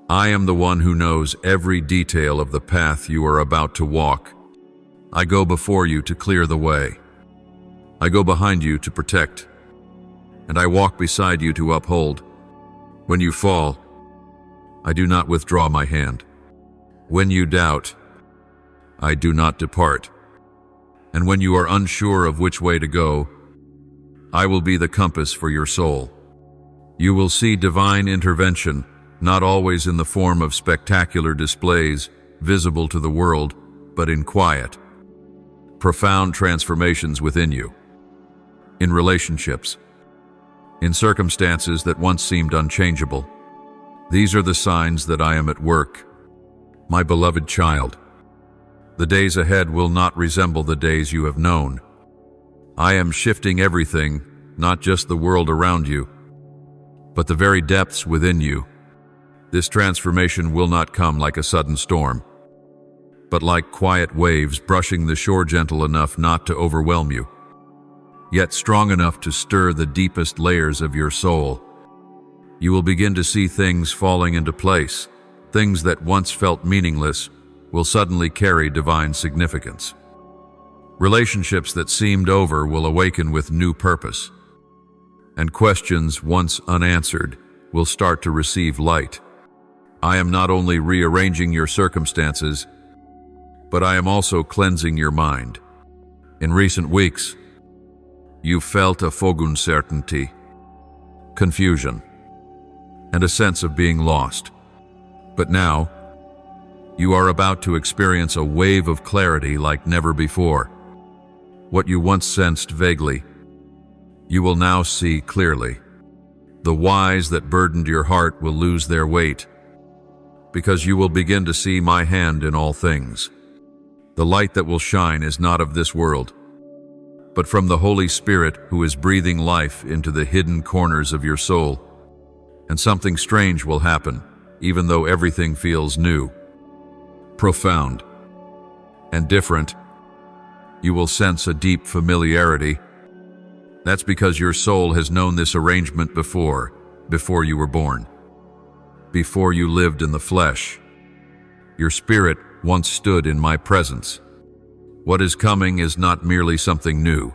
I am the one who knows every detail of the path you are about to walk. I go before you to clear the way. I go behind you to protect, and I walk beside you to uphold. When you fall, I do not withdraw my hand. When you doubt, I do not depart. And when you are unsure of which way to go, I will be the compass for your soul. You will see divine intervention, not always in the form of spectacular displays visible to the world, but in quiet, profound transformations within you, in relationships, in circumstances that once seemed unchangeable. These are the signs that I am at work, my beloved child. The days ahead will not resemble the days you have known. I am shifting everything, not just the world around you, but the very depths within you. This transformation will not come like a sudden storm, but like quiet waves brushing the shore, gentle enough not to overwhelm you, yet strong enough to stir the deepest layers of your soul. You will begin to see things falling into place. Things that once felt meaningless will suddenly carry divine significance. Relationships that seemed over will awaken with new purpose, and questions once unanswered will start to receive light. I am not only rearranging your circumstances, but I am also cleansing your mind. In recent weeks, you felt a uncertainty, confusion, and a sense of being lost. But now, you are about to experience a wave of clarity like never before. What you once sensed vaguely, you will now see clearly. The whys that burdened your heart will lose their weight, because you will begin to see my hand in all things. The light that will shine is not of this world, but from the Holy Spirit who is breathing life into the hidden corners of your soul. And something strange will happen, even though everything feels new, profound, and different. You will sense a deep familiarity. That's because your soul has known this arrangement before you were born. Before you lived in the flesh, your spirit once stood in my presence. What is coming is not merely something new.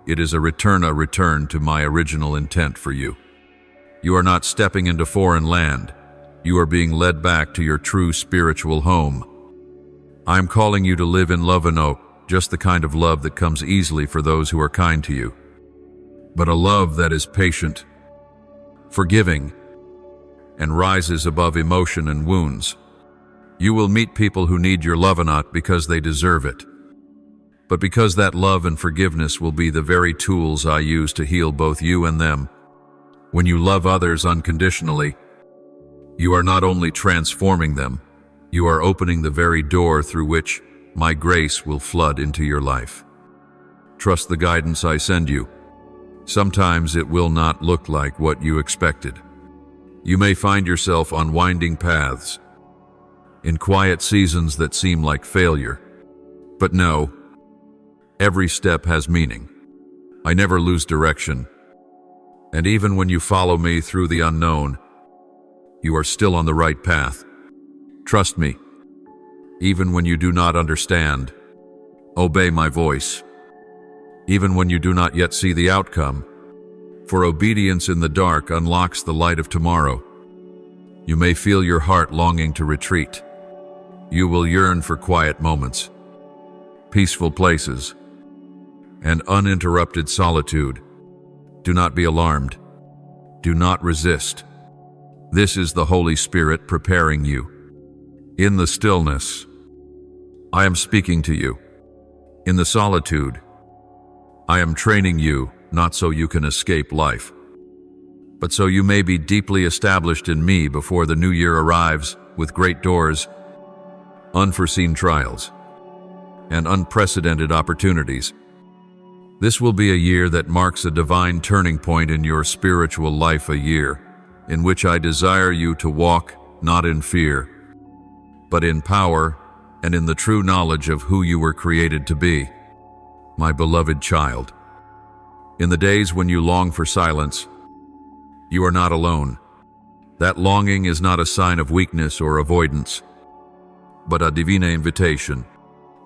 It is a return to my original intent for you. You are not stepping into foreign land. you are being led back to your true spiritual home. I am calling you to live in love and just the kind of love that comes easily for those who are kind to you, but a love that is patient, forgiving, and rises above emotion and wounds. You will meet people who need your love not because they deserve it, but because that love and forgiveness will be the very tools I use to heal both you and them. When you love others unconditionally, you are not only transforming them, you are opening the very door through which my grace will flood into your life. Trust the guidance I send you. Sometimes it will not look like what you expected. You may find yourself on winding paths, in quiet seasons that seem like failure. But no, every step has meaning. I never lose direction. And even when you follow me through the unknown, you are still on the right path. Trust me. Even when you do not understand, obey my voice. Even when you do not yet see the outcome, for obedience in the dark unlocks the light of tomorrow. You may feel your heart longing to retreat. You will yearn for quiet moments, peaceful places, and uninterrupted solitude. Do not be alarmed. Do not resist. This is the Holy Spirit preparing you. In the stillness, I am speaking to you. In the solitude, I am training you, not so you can escape life, but so you may be deeply established in me before the new year arrives with great doors, unforeseen trials, and unprecedented opportunities. This will be a year that marks a divine turning point in your spiritual life, a year in which I desire you to walk not in fear, but in power and in the true knowledge of who you were created to be, my beloved child. In the days when you long for silence, you are not alone. That longing is not a sign of weakness or avoidance, but a divine invitation.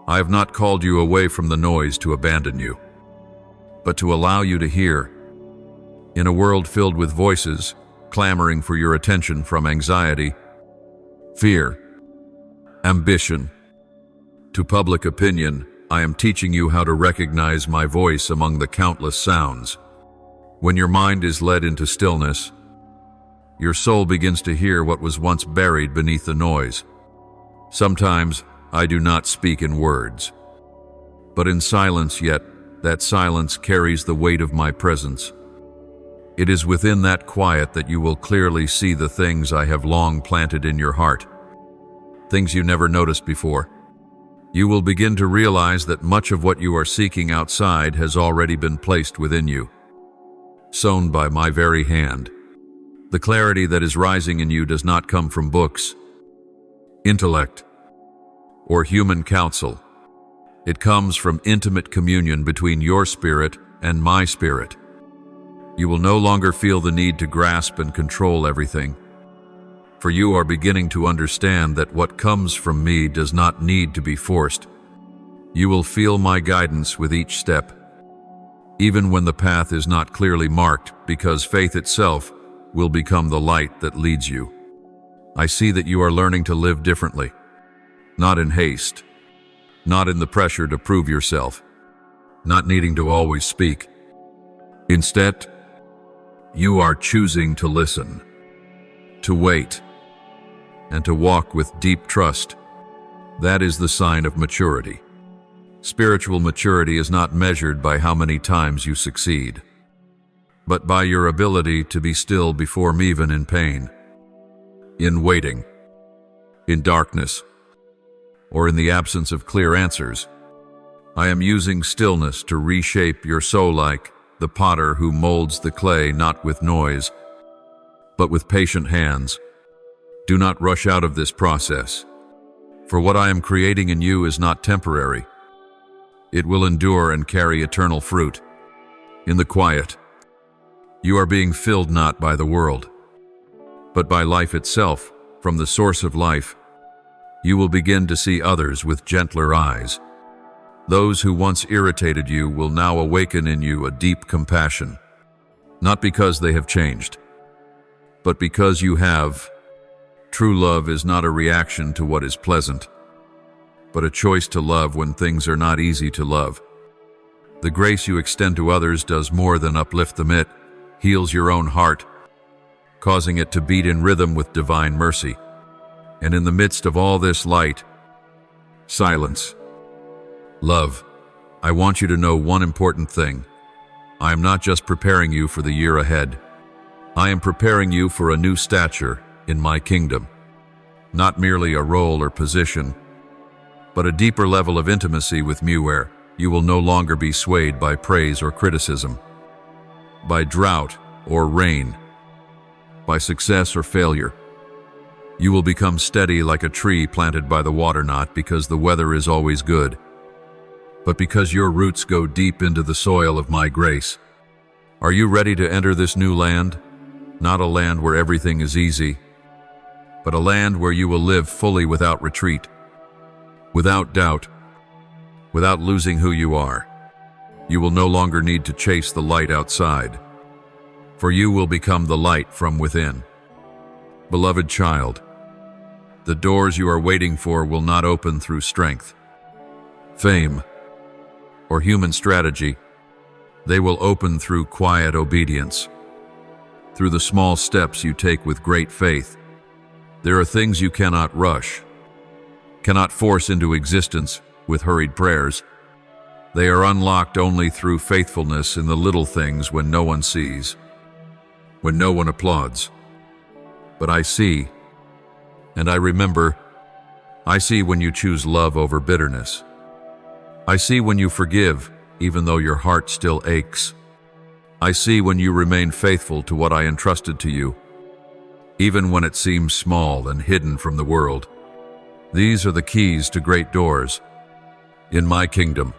I have not called you away from the noise to abandon you, but to allow you to hear. In a world filled with voices clamoring for your attention, from anxiety, fear, ambition, to public opinion, I am teaching you how to recognize my voice among the countless sounds. When your mind is led into stillness, your soul begins to hear what was once buried beneath the noise. Sometimes I do not speak in words, but in silence, yet that silence carries the weight of my presence. It is within that quiet that you will clearly see the things I have long planted in your heart, things you never noticed before. You will begin to realize that much of what you are seeking outside has already been placed within you, sown by my very hand. The clarity that is rising in you does not come from books, intellect, or human counsel. It comes from intimate communion between your spirit and my spirit. You will no longer feel the need to grasp and control everything, for you are beginning to understand that what comes from me does not need to be forced. You will feel my guidance with each step, even when the path is not clearly marked, because faith itself will become the light that leads you. I see that you are learning to live differently, not in haste, not in the pressure to prove yourself, not needing to always speak. Instead, you are choosing to listen, to wait, and to walk with deep trust. That is the sign of maturity. Spiritual maturity is not measured by how many times you succeed, but by your ability to be still before me, even in pain, in waiting, in darkness, or in the absence of clear answers. I am using stillness to reshape your soul like the potter who molds the clay, not with noise, but with patient hands. Do not rush out of this process, for what I am creating in you is not temporary. It will endure and carry eternal fruit. In the quiet, you are being filled not by the world, but by life itself. From the source of life, you will begin to see others with gentler eyes. Those who once irritated you will now awaken in you a deep compassion, not because they have changed, but because you have, True love is not a reaction to what is pleasant, but a choice to love when things are not easy to love. The grace you extend to others does more than uplift them. It heals your own heart, causing it to beat in rhythm with divine mercy. And in the midst of all this light, silence, love, I want you to know one important thing. I am not just preparing you for the year ahead. I am preparing you for a new stature in my kingdom. Not merely a role or position, but a deeper level of intimacy with me where you will no longer be swayed by praise or criticism, by drought or rain, by success or failure. You will become steady like a tree planted by the water, not because the weather is always good, but because your roots go deep into the soil of my grace. Are you ready to enter this new land? Not a land where everything is easy, but a land where you will live fully without retreat, without doubt, without losing who you are. You will no longer need to chase the light outside, for you will become the light from within. Beloved child, the doors you are waiting for will not open through strength, fame, or human strategy. They will open through quiet obedience, through the small steps you take with great faith. There are things you cannot rush, cannot force into existence with hurried prayers. They are unlocked only through faithfulness in the little things when no one sees, when no one applauds. But I see, and I remember. I see when you choose love over bitterness. I see when you forgive, even though your heart still aches. I see when you remain faithful to what I entrusted to you, even when it seems small and hidden from the world. These are the keys to great doors in my kingdom.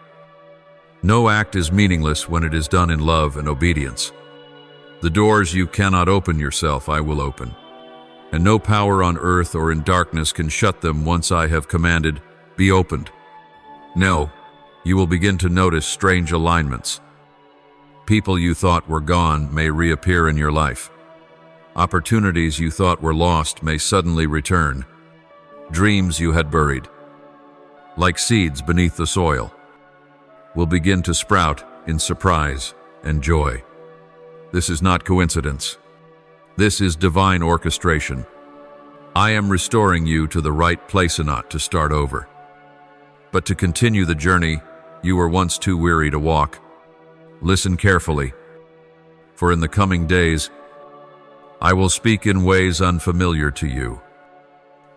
No act is meaningless when it is done in love and obedience. The doors you cannot open yourself, I will open, and no power on earth or in darkness can shut them once I have commanded, be opened. No, you will begin to notice strange alignments. People you thought were gone may reappear in your life. Opportunities you thought were lost may suddenly return. Dreams you had buried, like seeds beneath the soil, will begin to sprout in surprise and joy. This is not coincidence. This is divine orchestration. I am restoring you to the right place, and not to start over, but to continue the journey you were once too weary to walk. Listen carefully, for in the coming days, I will speak in ways unfamiliar to you.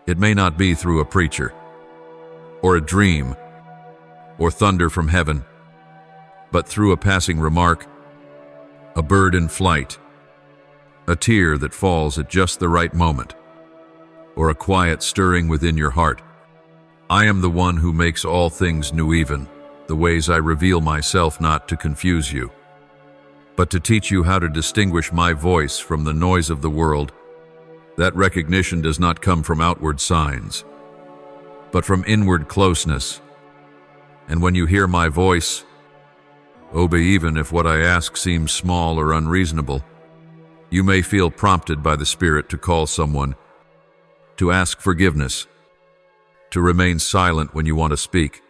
It may not be through a preacher, or a dream, or thunder from heaven, but through a passing remark, a bird in flight, a tear that falls at just the right moment, or a quiet stirring within your heart. I am the one who makes all things new, even the ways I reveal myself, not to confuse you, but to teach you how to distinguish my voice from the noise of the world. That recognition does not come from outward signs, but from inward closeness. And when you hear my voice, obey even if what I ask seems small or unreasonable. You may feel prompted by the Spirit to call someone, to ask forgiveness, to remain silent when you want to speak,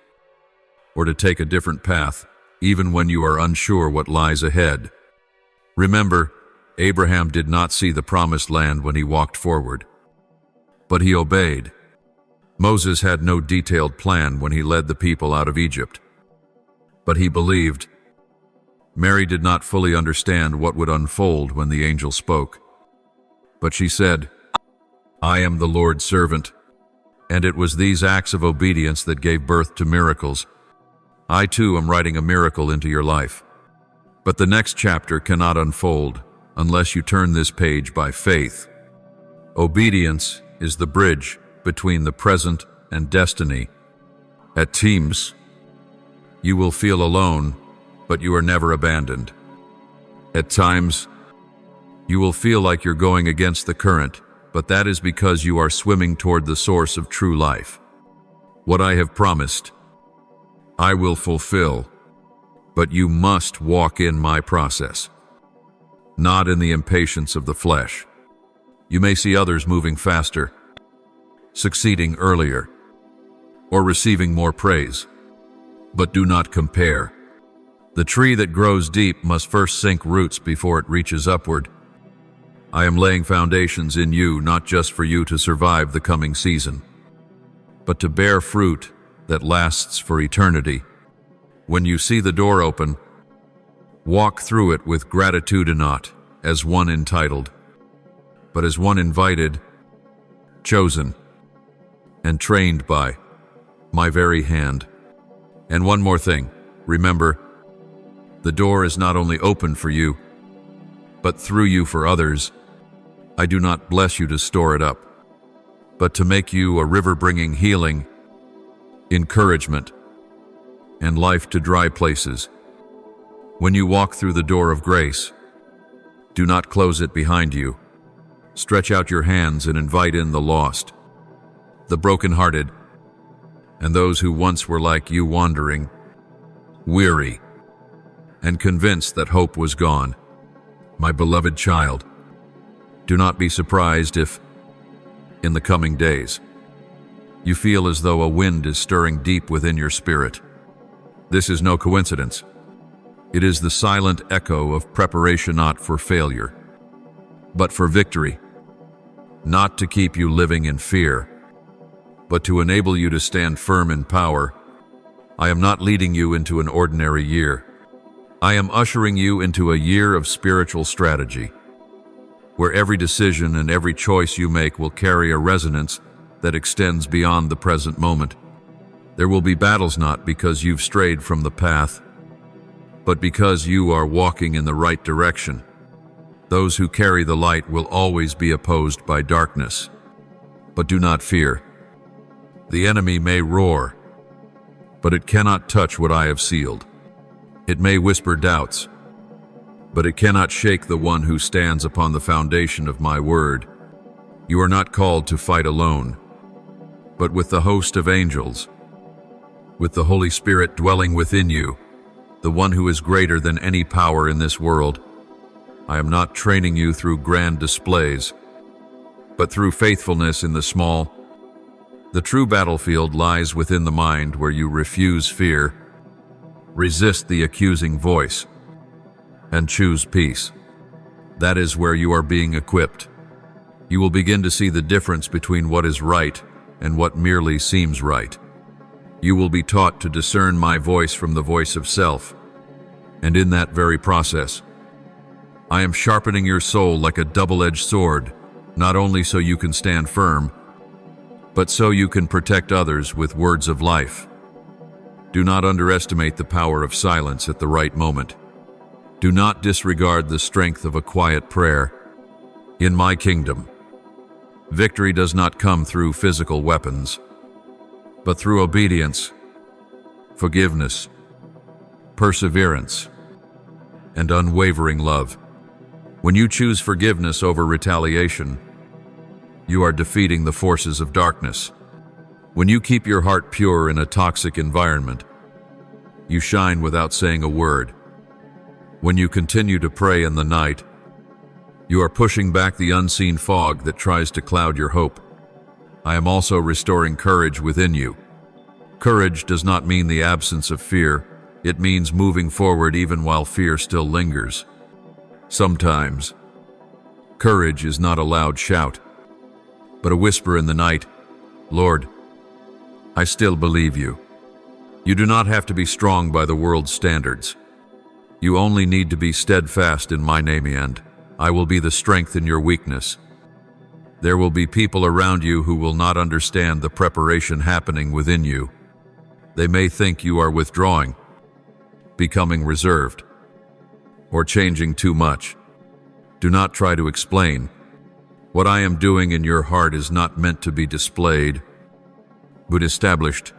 or to take a different path, even when you are unsure what lies ahead. Remember, Abraham did not see the promised land when he walked forward, but he obeyed. Moses had no detailed plan when he led the people out of Egypt, but he believed. Mary did not fully understand what would unfold when the angel spoke, but she said, I am the Lord's servant. And it was these acts of obedience that gave birth to miracles. I too am writing a miracle into your life, but the next chapter cannot unfold unless you turn this page by faith. Obedience is the bridge between the present and destiny. At times, you will feel alone, but you are never abandoned. At times, you will feel like you're going against the current, but that is because you are swimming toward the source of true life. What I have promised, I will fulfill, but you must walk in my process, not in the impatience of the flesh. You may see others moving faster, succeeding earlier, or receiving more praise. But do not compare. The tree that grows deep must first sink roots before it reaches upward. I am laying foundations in you, not just for you to survive the coming season, but to bear fruit that lasts for eternity. When you see the door open, walk through it with gratitude, and not as one entitled, but as one invited, chosen, and trained by my very hand. And one more thing, remember, the door is not only open for you, but through you for others. I do not bless you to store it up, but to make you a river bringing healing, encouragement, and life to dry places. When you walk through the door of grace, do not close it behind you. Stretch out your hands and invite in the lost, the brokenhearted, and those who once were like you, wandering, weary, and convinced that hope was gone. My beloved child, do not be surprised if, in the coming days, you feel as though a wind is stirring deep within your spirit. This is no coincidence. It is the silent echo of preparation, not for failure, but for victory. Not to keep you living in fear, but to enable you to stand firm in power. I am not leading you into an ordinary year. I am ushering you into a year of spiritual strategy, where every decision and every choice you make will carry a resonance that extends beyond the present moment. There will be battles, not because you've strayed from the path, but because you are walking in the right direction. Those who carry the light will always be opposed by darkness. But do not fear. The enemy may roar, but it cannot touch what I have sealed. It may whisper doubts, but it cannot shake the one who stands upon the foundation of my word. You are not called to fight alone, but with the host of angels, with the Holy Spirit dwelling within you, the one who is greater than any power in this world. I am not training you through grand displays, but through faithfulness in the small. The true battlefield lies within the mind, where you refuse fear, resist the accusing voice, and choose peace. That is where you are being equipped. You will begin to see the difference between what is right and what merely seems right. You will be taught to discern my voice from the voice of self. And in that very process, I am sharpening your soul like a double-edged sword, not only so you can stand firm, but so you can protect others with words of life. Do not underestimate the power of silence at the right moment. Do not disregard the strength of a quiet prayer. In my kingdom, victory does not come through physical weapons, but through obedience, forgiveness, perseverance, and unwavering love. When you choose forgiveness over retaliation, you are defeating the forces of darkness. When you keep your heart pure in a toxic environment, you shine without saying a word. When you continue to pray in the night, you are pushing back the unseen fog that tries to cloud your hope. I am also restoring courage within you. Courage does not mean the absence of fear. It means moving forward even while fear still lingers. Sometimes, courage is not a loud shout, but a whisper in the night. Lord, I still believe you. You do not have to be strong by the world's standards. You only need to be steadfast in my name, and I will be the strength in your weakness. There will be people around you who will not understand the preparation happening within you. They may think you are withdrawing, becoming reserved, or changing too much. Do not try to explain. What I am doing in your heart is not meant to be displayed, but established.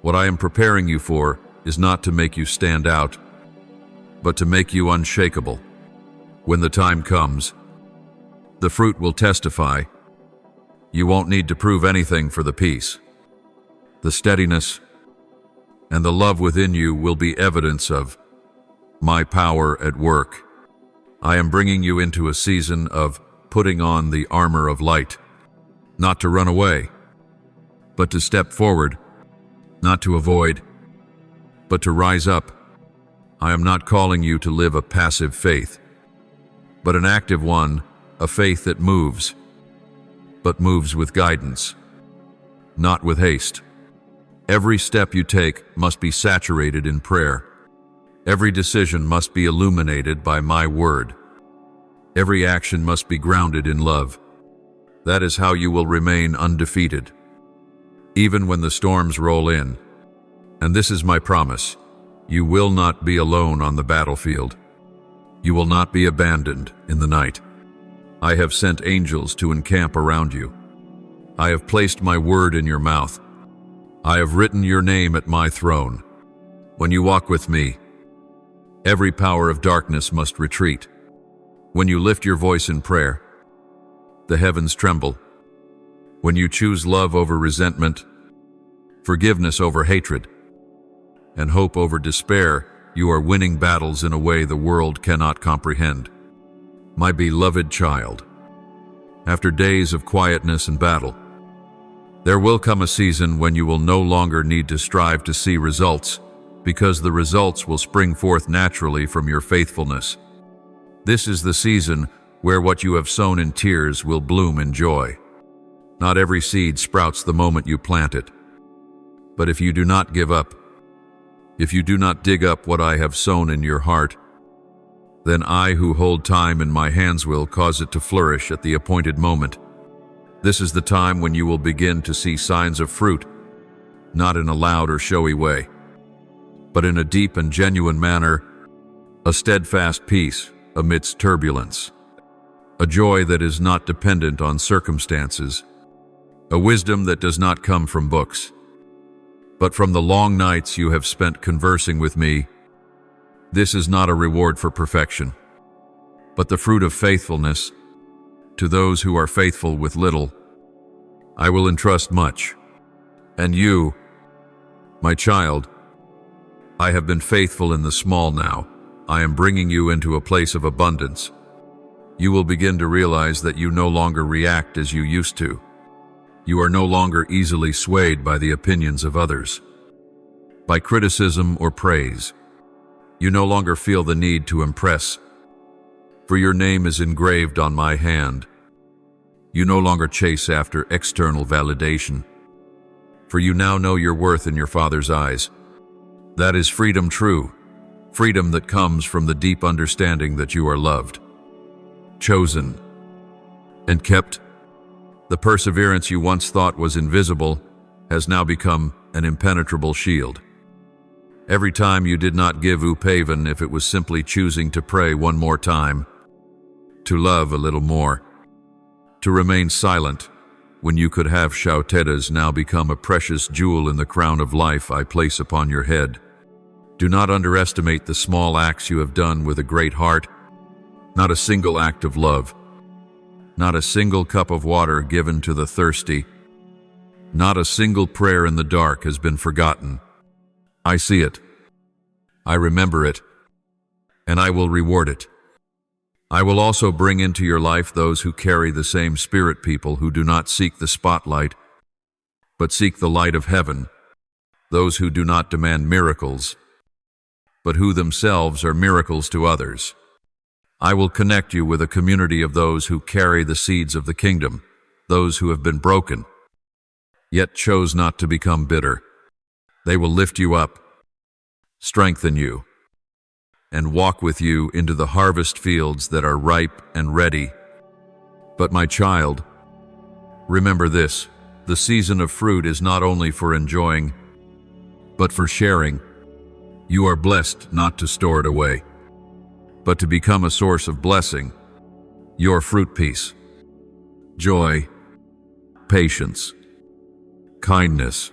What I am preparing you for is not to make you stand out, but to make you unshakable. When the time comes, the fruit will testify. You won't need to prove anything for the peace. The steadiness and the love within you will be evidence of my power at work. I am bringing you into a season of putting on the armor of light, not to run away, but to step forward, not to avoid, but to rise up. I am not calling you to live a passive faith, but an active one, a faith that moves, but moves with guidance, not with haste. Every step you take must be saturated in prayer. Every decision must be illuminated by my word. Every action must be grounded in love. That is how you will remain undefeated, even when the storms roll in. And this is my promise: you will not be alone on the battlefield. You will not be abandoned in the night. I have sent angels to encamp around you. I have placed my word in your mouth. I have written your name at my throne. When you walk with me, every power of darkness must retreat. When you lift your voice in prayer, the heavens tremble. When you choose love over resentment, forgiveness over hatred, and hope over despair, you are winning battles in a way the world cannot comprehend. My beloved child, after days of quietness and battle, there will come a season when you will no longer need to strive to see results, because the results will spring forth naturally from your faithfulness. This is the season where what you have sown in tears will bloom in joy. Not every seed sprouts the moment you plant it. But if you do not give up, if you do not dig up what I have sown in your heart, then I who hold time in my hands will cause it to flourish at the appointed moment. This is the time when you will begin to see signs of fruit, not in a loud or showy way, but in a deep and genuine manner, a steadfast peace amidst turbulence, a joy that is not dependent on circumstances, a wisdom that does not come from books, but from the long nights you have spent conversing with me. This is not a reward for perfection, but the fruit of faithfulness. To those who are faithful with little, I will entrust much. And you, my child, I have been faithful in the small now. I am bringing you into a place of abundance. You will begin to realize that you no longer react as you used to. You are no longer easily swayed by the opinions of others, by criticism or praise. You no longer feel the need to impress, for your name is engraved on my hand. You no longer chase after external validation, for you now know your worth in your Father's eyes. That is freedom true, freedom that comes from the deep understanding that you are loved, chosen, and kept. The perseverance you once thought was invisible has now become an impenetrable shield. Every time you did not give even if it was simply choosing to pray one more time, to love a little more, to remain silent when you could have shouted, has now become a precious jewel in the crown of life I place upon your head. Do not underestimate the small acts you have done with a great heart. Not a single act of love, not a single cup of water given to the thirsty, not a single prayer in the dark has been forgotten. I see it, I remember it, and I will reward it. I will also bring into your life those who carry the same spirit, people who do not seek the spotlight, but seek the light of heaven, those who do not demand miracles, but who themselves are miracles to others. I will connect you with a community of those who carry the seeds of the kingdom, those who have been broken, yet chose not to become bitter. They will lift you up, strengthen you, and walk with you into the harvest fields that are ripe and ready. But my child, remember this: the season of fruit is not only for enjoying, but for sharing. You are blessed not to store it away, but to become a source of blessing. Your fruit, peace, joy, patience, kindness,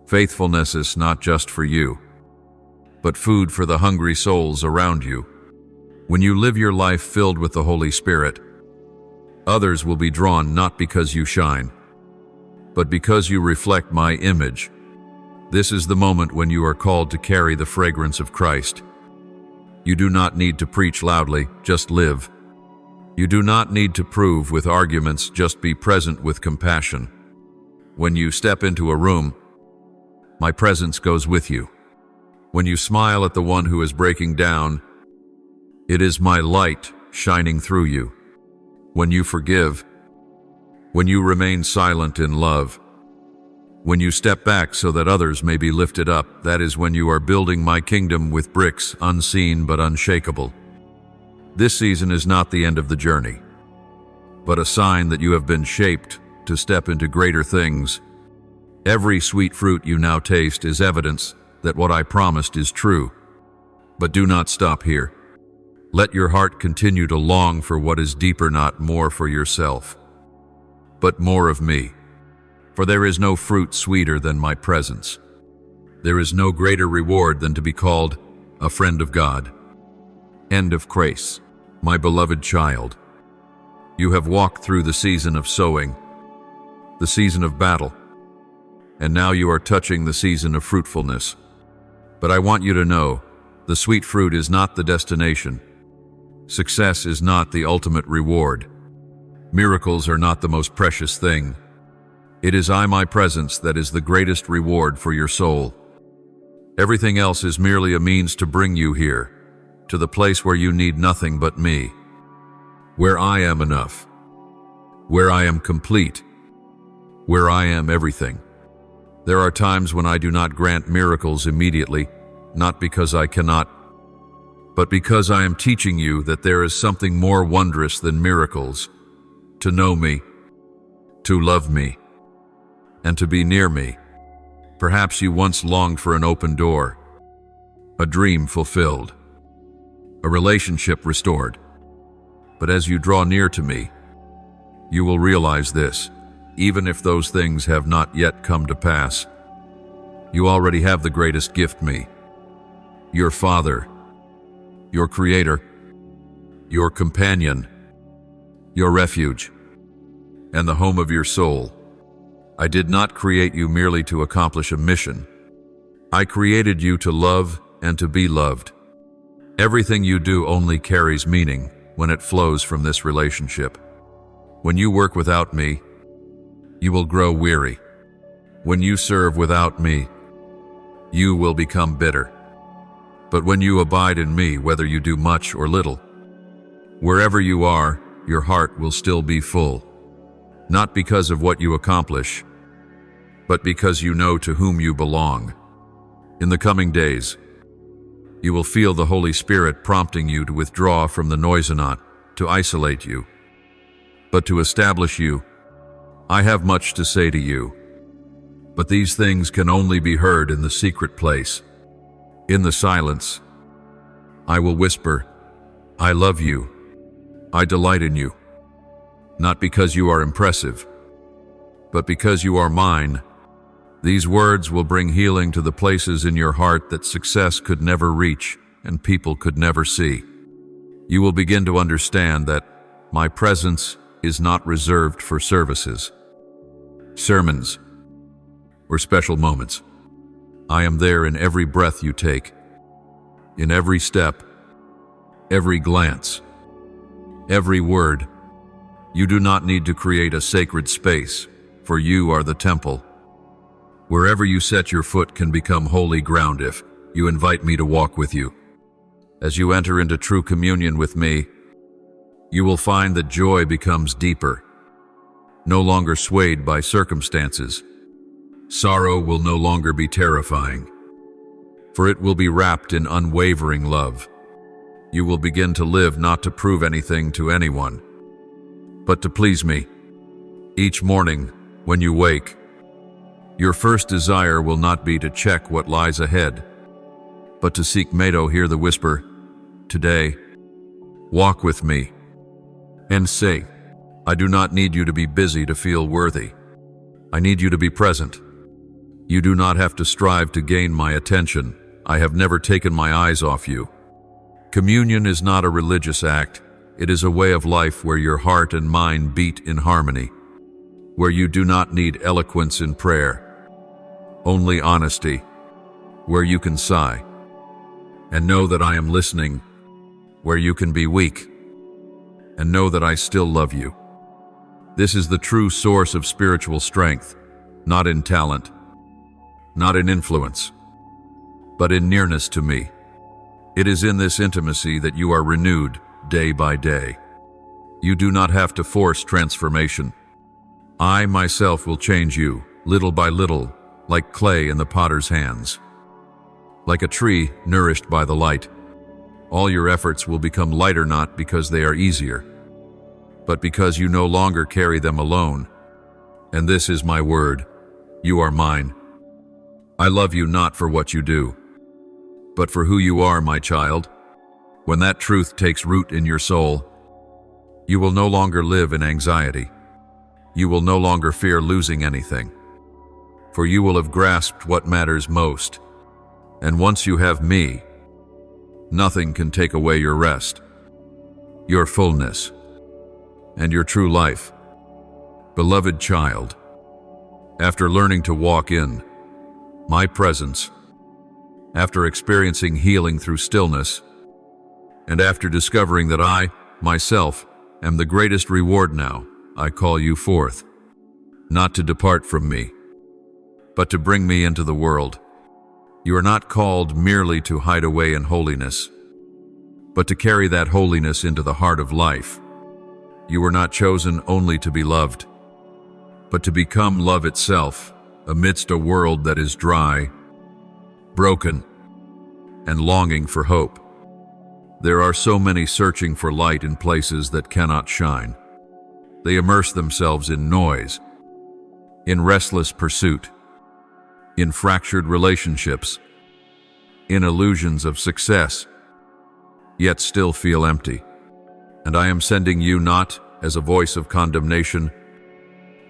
faithfulness is not just for you, but food for the hungry souls around you. When you live your life filled with the Holy Spirit, others will be drawn not because you shine, but because you reflect my image. This is the moment when you are called to carry the fragrance of Christ. You do not need to preach loudly, just live. You do not need to prove with arguments, just be present with compassion. When you step into a room, my presence goes with you. When you smile at the one who is breaking down, it is my light shining through you. When you forgive, when you remain silent in love, when you step back so that others may be lifted up, that is when you are building my kingdom with bricks unseen but unshakable. This season is not the end of the journey, but a sign that you have been shaped to step into greater things. Every sweet fruit you now taste is evidence that what I promised is true. But do not stop here. Let your heart continue to long for what is deeper, not more for yourself, but more of me. For there is no fruit sweeter than my presence. There is no greater reward than to be called a friend of God. End of grace. My beloved child, you have walked through the season of sowing, the season of battle, and now you are touching the season of fruitfulness. But I want you to know, the sweet fruit is not the destination. Success is not the ultimate reward. Miracles are not the most precious thing. It is my presence that is the greatest reward for your soul. Everything else is merely a means to bring you here, to the place where you need nothing but me, where I am enough, where I am complete, where I am everything. There are times when I do not grant miracles immediately, not because I cannot, but because I am teaching you that there is something more wondrous than miracles: to know me, to love me, and to be near me. Perhaps you once longed for an open door, a dream fulfilled, a relationship restored. But as you draw near to me, you will realize this: even if those things have not yet come to pass, you already have the greatest gift, me, your Father, your Creator, your companion, your refuge, and the home of your soul. I did not create you merely to accomplish a mission. I created you to love and to be loved. Everything you do only carries meaning when it flows from this relationship. When you work without me, you will grow weary. When you serve without me, you will become bitter. But when you abide in me, whether you do much or little, wherever you are, your heart will still be full. Not because of what you accomplish, but because you know to whom you belong. In the coming days, you will feel the Holy Spirit prompting you to withdraw from the noisonot, to isolate you. But to establish you, I have much to say to you. But these things can only be heard in the secret place. In the silence, I will whisper, I love you. I delight in you. Not because you are impressive, but because you are mine. These words will bring healing to the places in your heart that success could never reach and people could never see. You will begin to understand that my presence is not reserved for services, sermons, or special moments. I am there in every breath you take, in every step, every glance, every word. You do not need to create a sacred space, for you are the temple. Wherever you set your foot can become holy ground if you invite me to walk with you. As you enter into true communion with me, you will find that joy becomes deeper, no longer swayed by circumstances. Sorrow will no longer be terrifying, for it will be wrapped in unwavering love. You will begin to live not to prove anything to anyone, but to please me. Each morning, when you wake, your first desire will not be to check what lies ahead, but to seek Mado. Hear the whisper, today, walk with me, and say, I do not need you to be busy to feel worthy. I need you to be present. You do not have to strive to gain my attention. I have never taken my eyes off you. Communion is not a religious act. It is a way of life where your heart and mind beat in harmony, where you do not need eloquence in prayer, only honesty, where you can sigh and know that I am listening, where you can be weak and know that I still love you. This is the true source of spiritual strength, not in talent, not in influence, but in nearness to me. It is in this intimacy that you are renewed day by day. You do not have to force transformation. I myself will change you, little by little, like clay in the potter's hands. Like a tree nourished by the light, all your efforts will become lighter not because they are easier, but because you no longer carry them alone. And this is my word, you are mine. I love you not for what you do, but for who you are, my child. When that truth takes root in your soul, you will no longer live in anxiety. You will no longer fear losing anything, for you will have grasped what matters most. And once you have me, nothing can take away your rest, your fullness, and your true life. Beloved child, after learning to walk in my presence, after experiencing healing through stillness, and after discovering that I, myself, am the greatest reward now, I call you forth, not to depart from me, but to bring me into the world. You are not called merely to hide away in holiness, but to carry that holiness into the heart of life. You were not chosen only to be loved, but to become love itself amidst a world that is dry, broken, and longing for hope. There are so many searching for light in places that cannot shine. They immerse themselves in noise, in restless pursuit, in fractured relationships, in illusions of success, yet still feel empty. And I am sending you not as a voice of condemnation,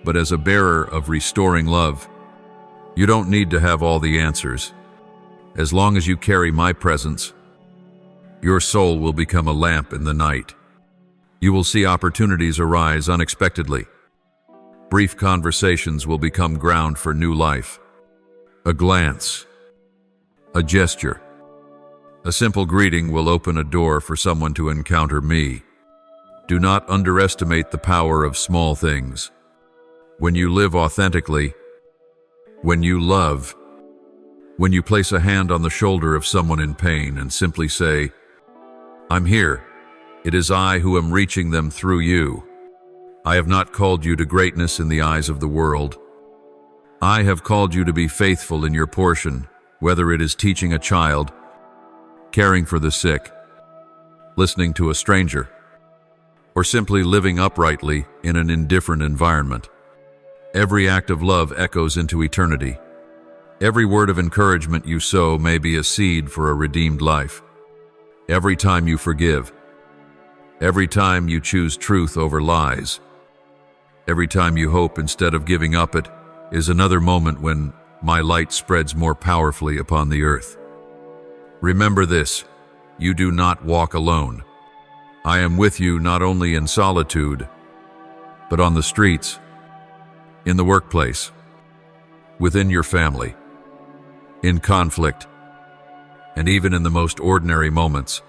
but as a bearer of restoring love. You don't need to have all the answers. As long as you carry my presence, your soul will become a lamp in the night. You will see opportunities arise unexpectedly. Brief conversations will become ground for new life. A glance, a gesture, a simple greeting will open a door for someone to encounter me. Do not underestimate the power of small things. When you live authentically, when you love, when you place a hand on the shoulder of someone in pain and simply say, I'm here. It is I who am reaching them through you. I have not called you to greatness in the eyes of the world. I have called you to be faithful in your portion, whether it is teaching a child, caring for the sick, listening to a stranger, or simply living uprightly in an indifferent environment. Every act of love echoes into eternity. Every word of encouragement you sow may be a seed for a redeemed life. Every time you forgive, every time you choose truth over lies, every time you hope instead of giving up, it is another moment when my light spreads more powerfully upon the earth. Remember this, you do not walk alone. I am with you not only in solitude, but on the streets, in the workplace, within your family, in conflict, and even in the most ordinary moments.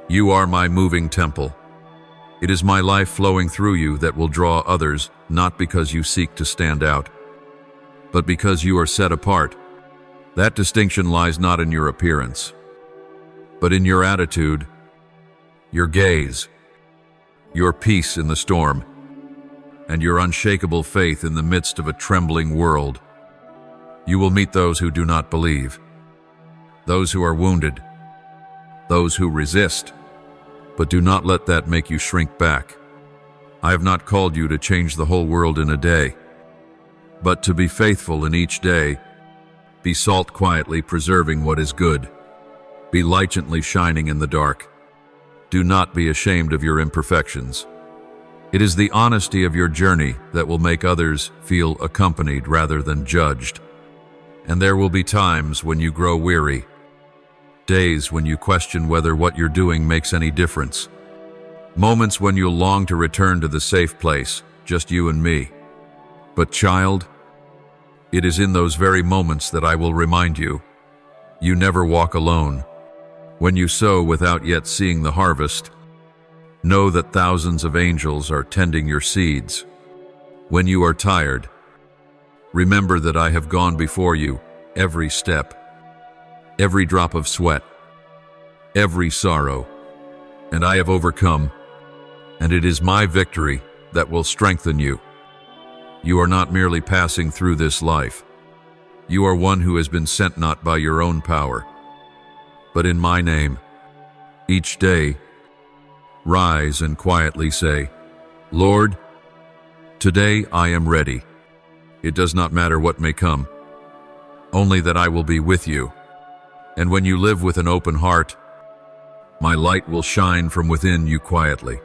You are my moving temple. It is my life flowing through you that will draw others, not because you seek to stand out, but because you are set apart. That distinction lies not in your appearance, but in your attitude, your gaze, your peace in the storm, and your unshakable faith in the midst of a trembling world. You will meet those who do not believe, those who are wounded, those who resist, but do not let that make you shrink back. I have not called you to change the whole world in a day, but to be faithful in each day. Be salt quietly preserving what is good. Be light gently shining in the dark. Do not be ashamed of your imperfections. It is the honesty of your journey that will make others feel accompanied rather than judged. And there will be times when you grow weary, days when you question whether what you're doing makes any difference, moments when you'll long to return to the safe place, just you and me. But child, it is in those very moments that I will remind you, you never walk alone. When you sow without yet seeing the harvest, know that thousands of angels are tending your seeds. When you are tired, Remember that I have gone before you every step, every drop of sweat, every sorrow, and I have overcome, and it is my victory that will strengthen you. You are not merely passing through this life. You are one who has been sent not by your own power, but in my name. Each day, rise and quietly say, Lord, today I am ready. It does not matter what may come, only that I will be with you. And when you live with an open heart, my light will shine from within you quietly,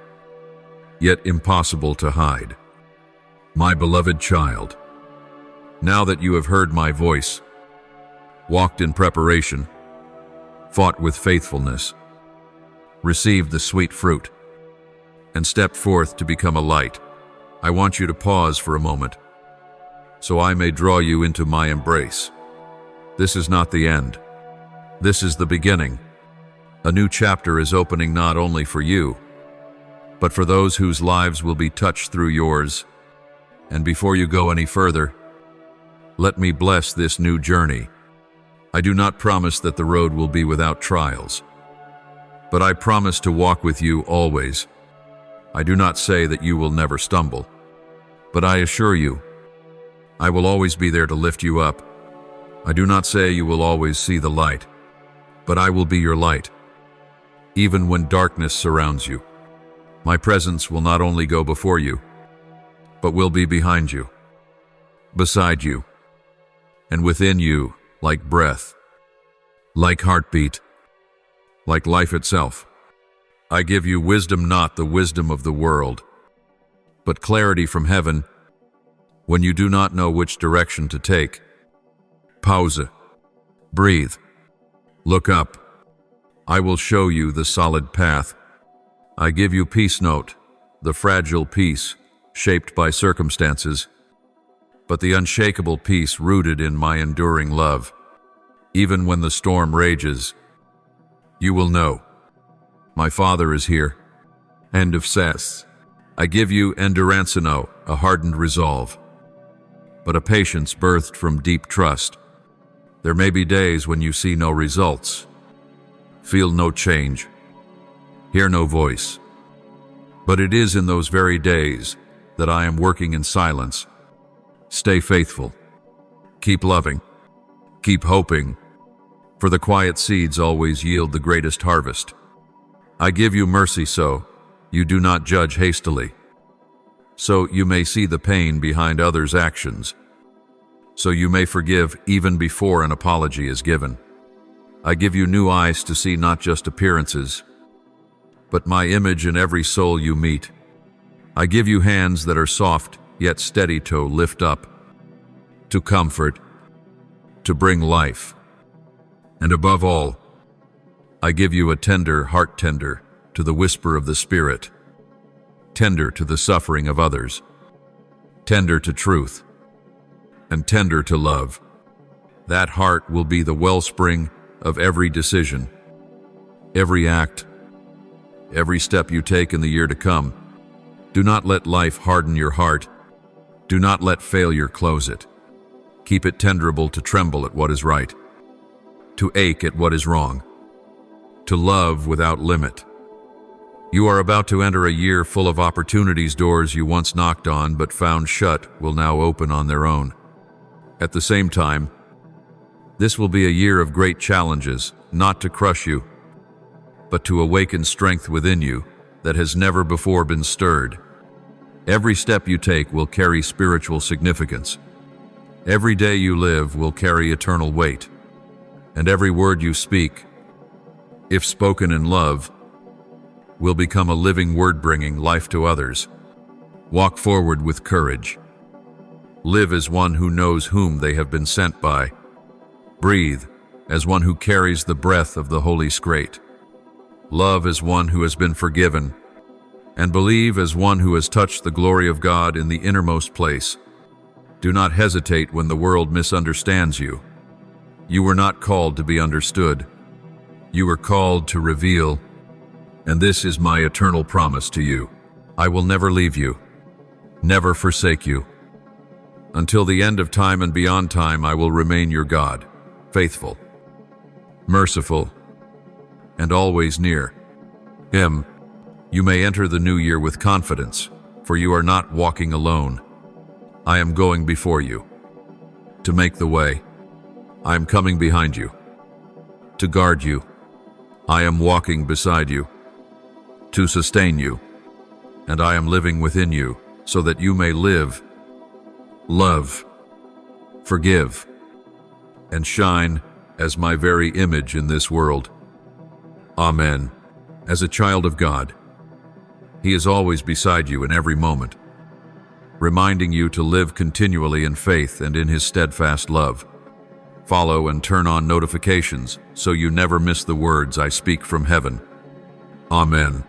yet impossible to hide. My beloved child, now that you have heard my voice, walked in preparation, fought with faithfulness, received the sweet fruit, and stepped forth to become a light, I want you to pause for a moment, so I may draw you into my embrace. This is not the end. This is the beginning. A new chapter is opening not only for you, but for those whose lives will be touched through yours. And before you go any further, let me bless this new journey. I do not promise that the road will be without trials, but I promise to walk with you always. I do not say that you will never stumble, but I assure you, I will always be there to lift you up. I do not say you will always see the light, but I will be your light, even when darkness surrounds you. My presence will not only go before you, but will be behind you, beside you, and within you, like breath, like heartbeat, like life itself. I give you wisdom, not the wisdom of the world, but clarity from heaven. When you do not know which direction to take, pause, breathe, look up. I will show you the solid path. I give you peace note, the fragile peace shaped by circumstances, but the unshakable peace rooted in my enduring love. Even when the storm rages, you will know, my Father is here. End of says. I give you endurancino, a hardened resolve, but a patience birthed from deep trust. There may be days when you see no results, feel no change, hear no voice, but it is in those very days that I am working in silence. Stay faithful, keep loving, keep hoping, for the quiet seeds always yield the greatest harvest. I give you mercy so you do not judge hastily, so you may see the pain behind others' actions, so you may forgive even before an apology is given. I give you new eyes to see not just appearances, but my image in every soul you meet. I give you hands that are soft yet steady to lift up, to comfort, to bring life. And above all, I give you a tender heart, tender to the whisper of the Spirit, tender to the suffering of others, tender to truth, and tender to love. That heart will be the wellspring of every decision, every act, every step you take in the year to come. Do not let life harden your heart. Do not let failure close it. Keep it tenderable to tremble at what is right, to ache at what is wrong, to love without limit. You are about to enter a year full of opportunities. Doors you once knocked on but found shut will now open on their own. At the same time, this will be a year of great challenges, not to crush you, but to awaken strength within you that has never before been stirred. Every step you take will carry spiritual significance. Every day you live will carry eternal weight. And every word you speak, if spoken in love, will become a living word bringing life to others. Walk forward with courage. Live as one who knows whom they have been sent by. Breathe as one who carries the breath of the Holy Spirit. Love as one who has been forgiven, and believe as one who has touched the glory of God in the innermost place. Do not hesitate when the world misunderstands you. You were not called to be understood. You were called to reveal, and this is my eternal promise to you. I will never leave you, never forsake you. Until the end of time and beyond time, I will remain your God, faithful, merciful, and always near. You may enter the new year with confidence, for you are not walking alone. I am going before you. To make the way, I am coming behind you. To guard you, I am walking beside you. To sustain you, and I am living within you, so that you may live, love, forgive, and shine as my very image in this world. Amen. As a child of God, He is always beside you in every moment, reminding you to live continually in faith and in His steadfast love. Follow and turn on notifications so you never miss the words I speak from heaven. Amen.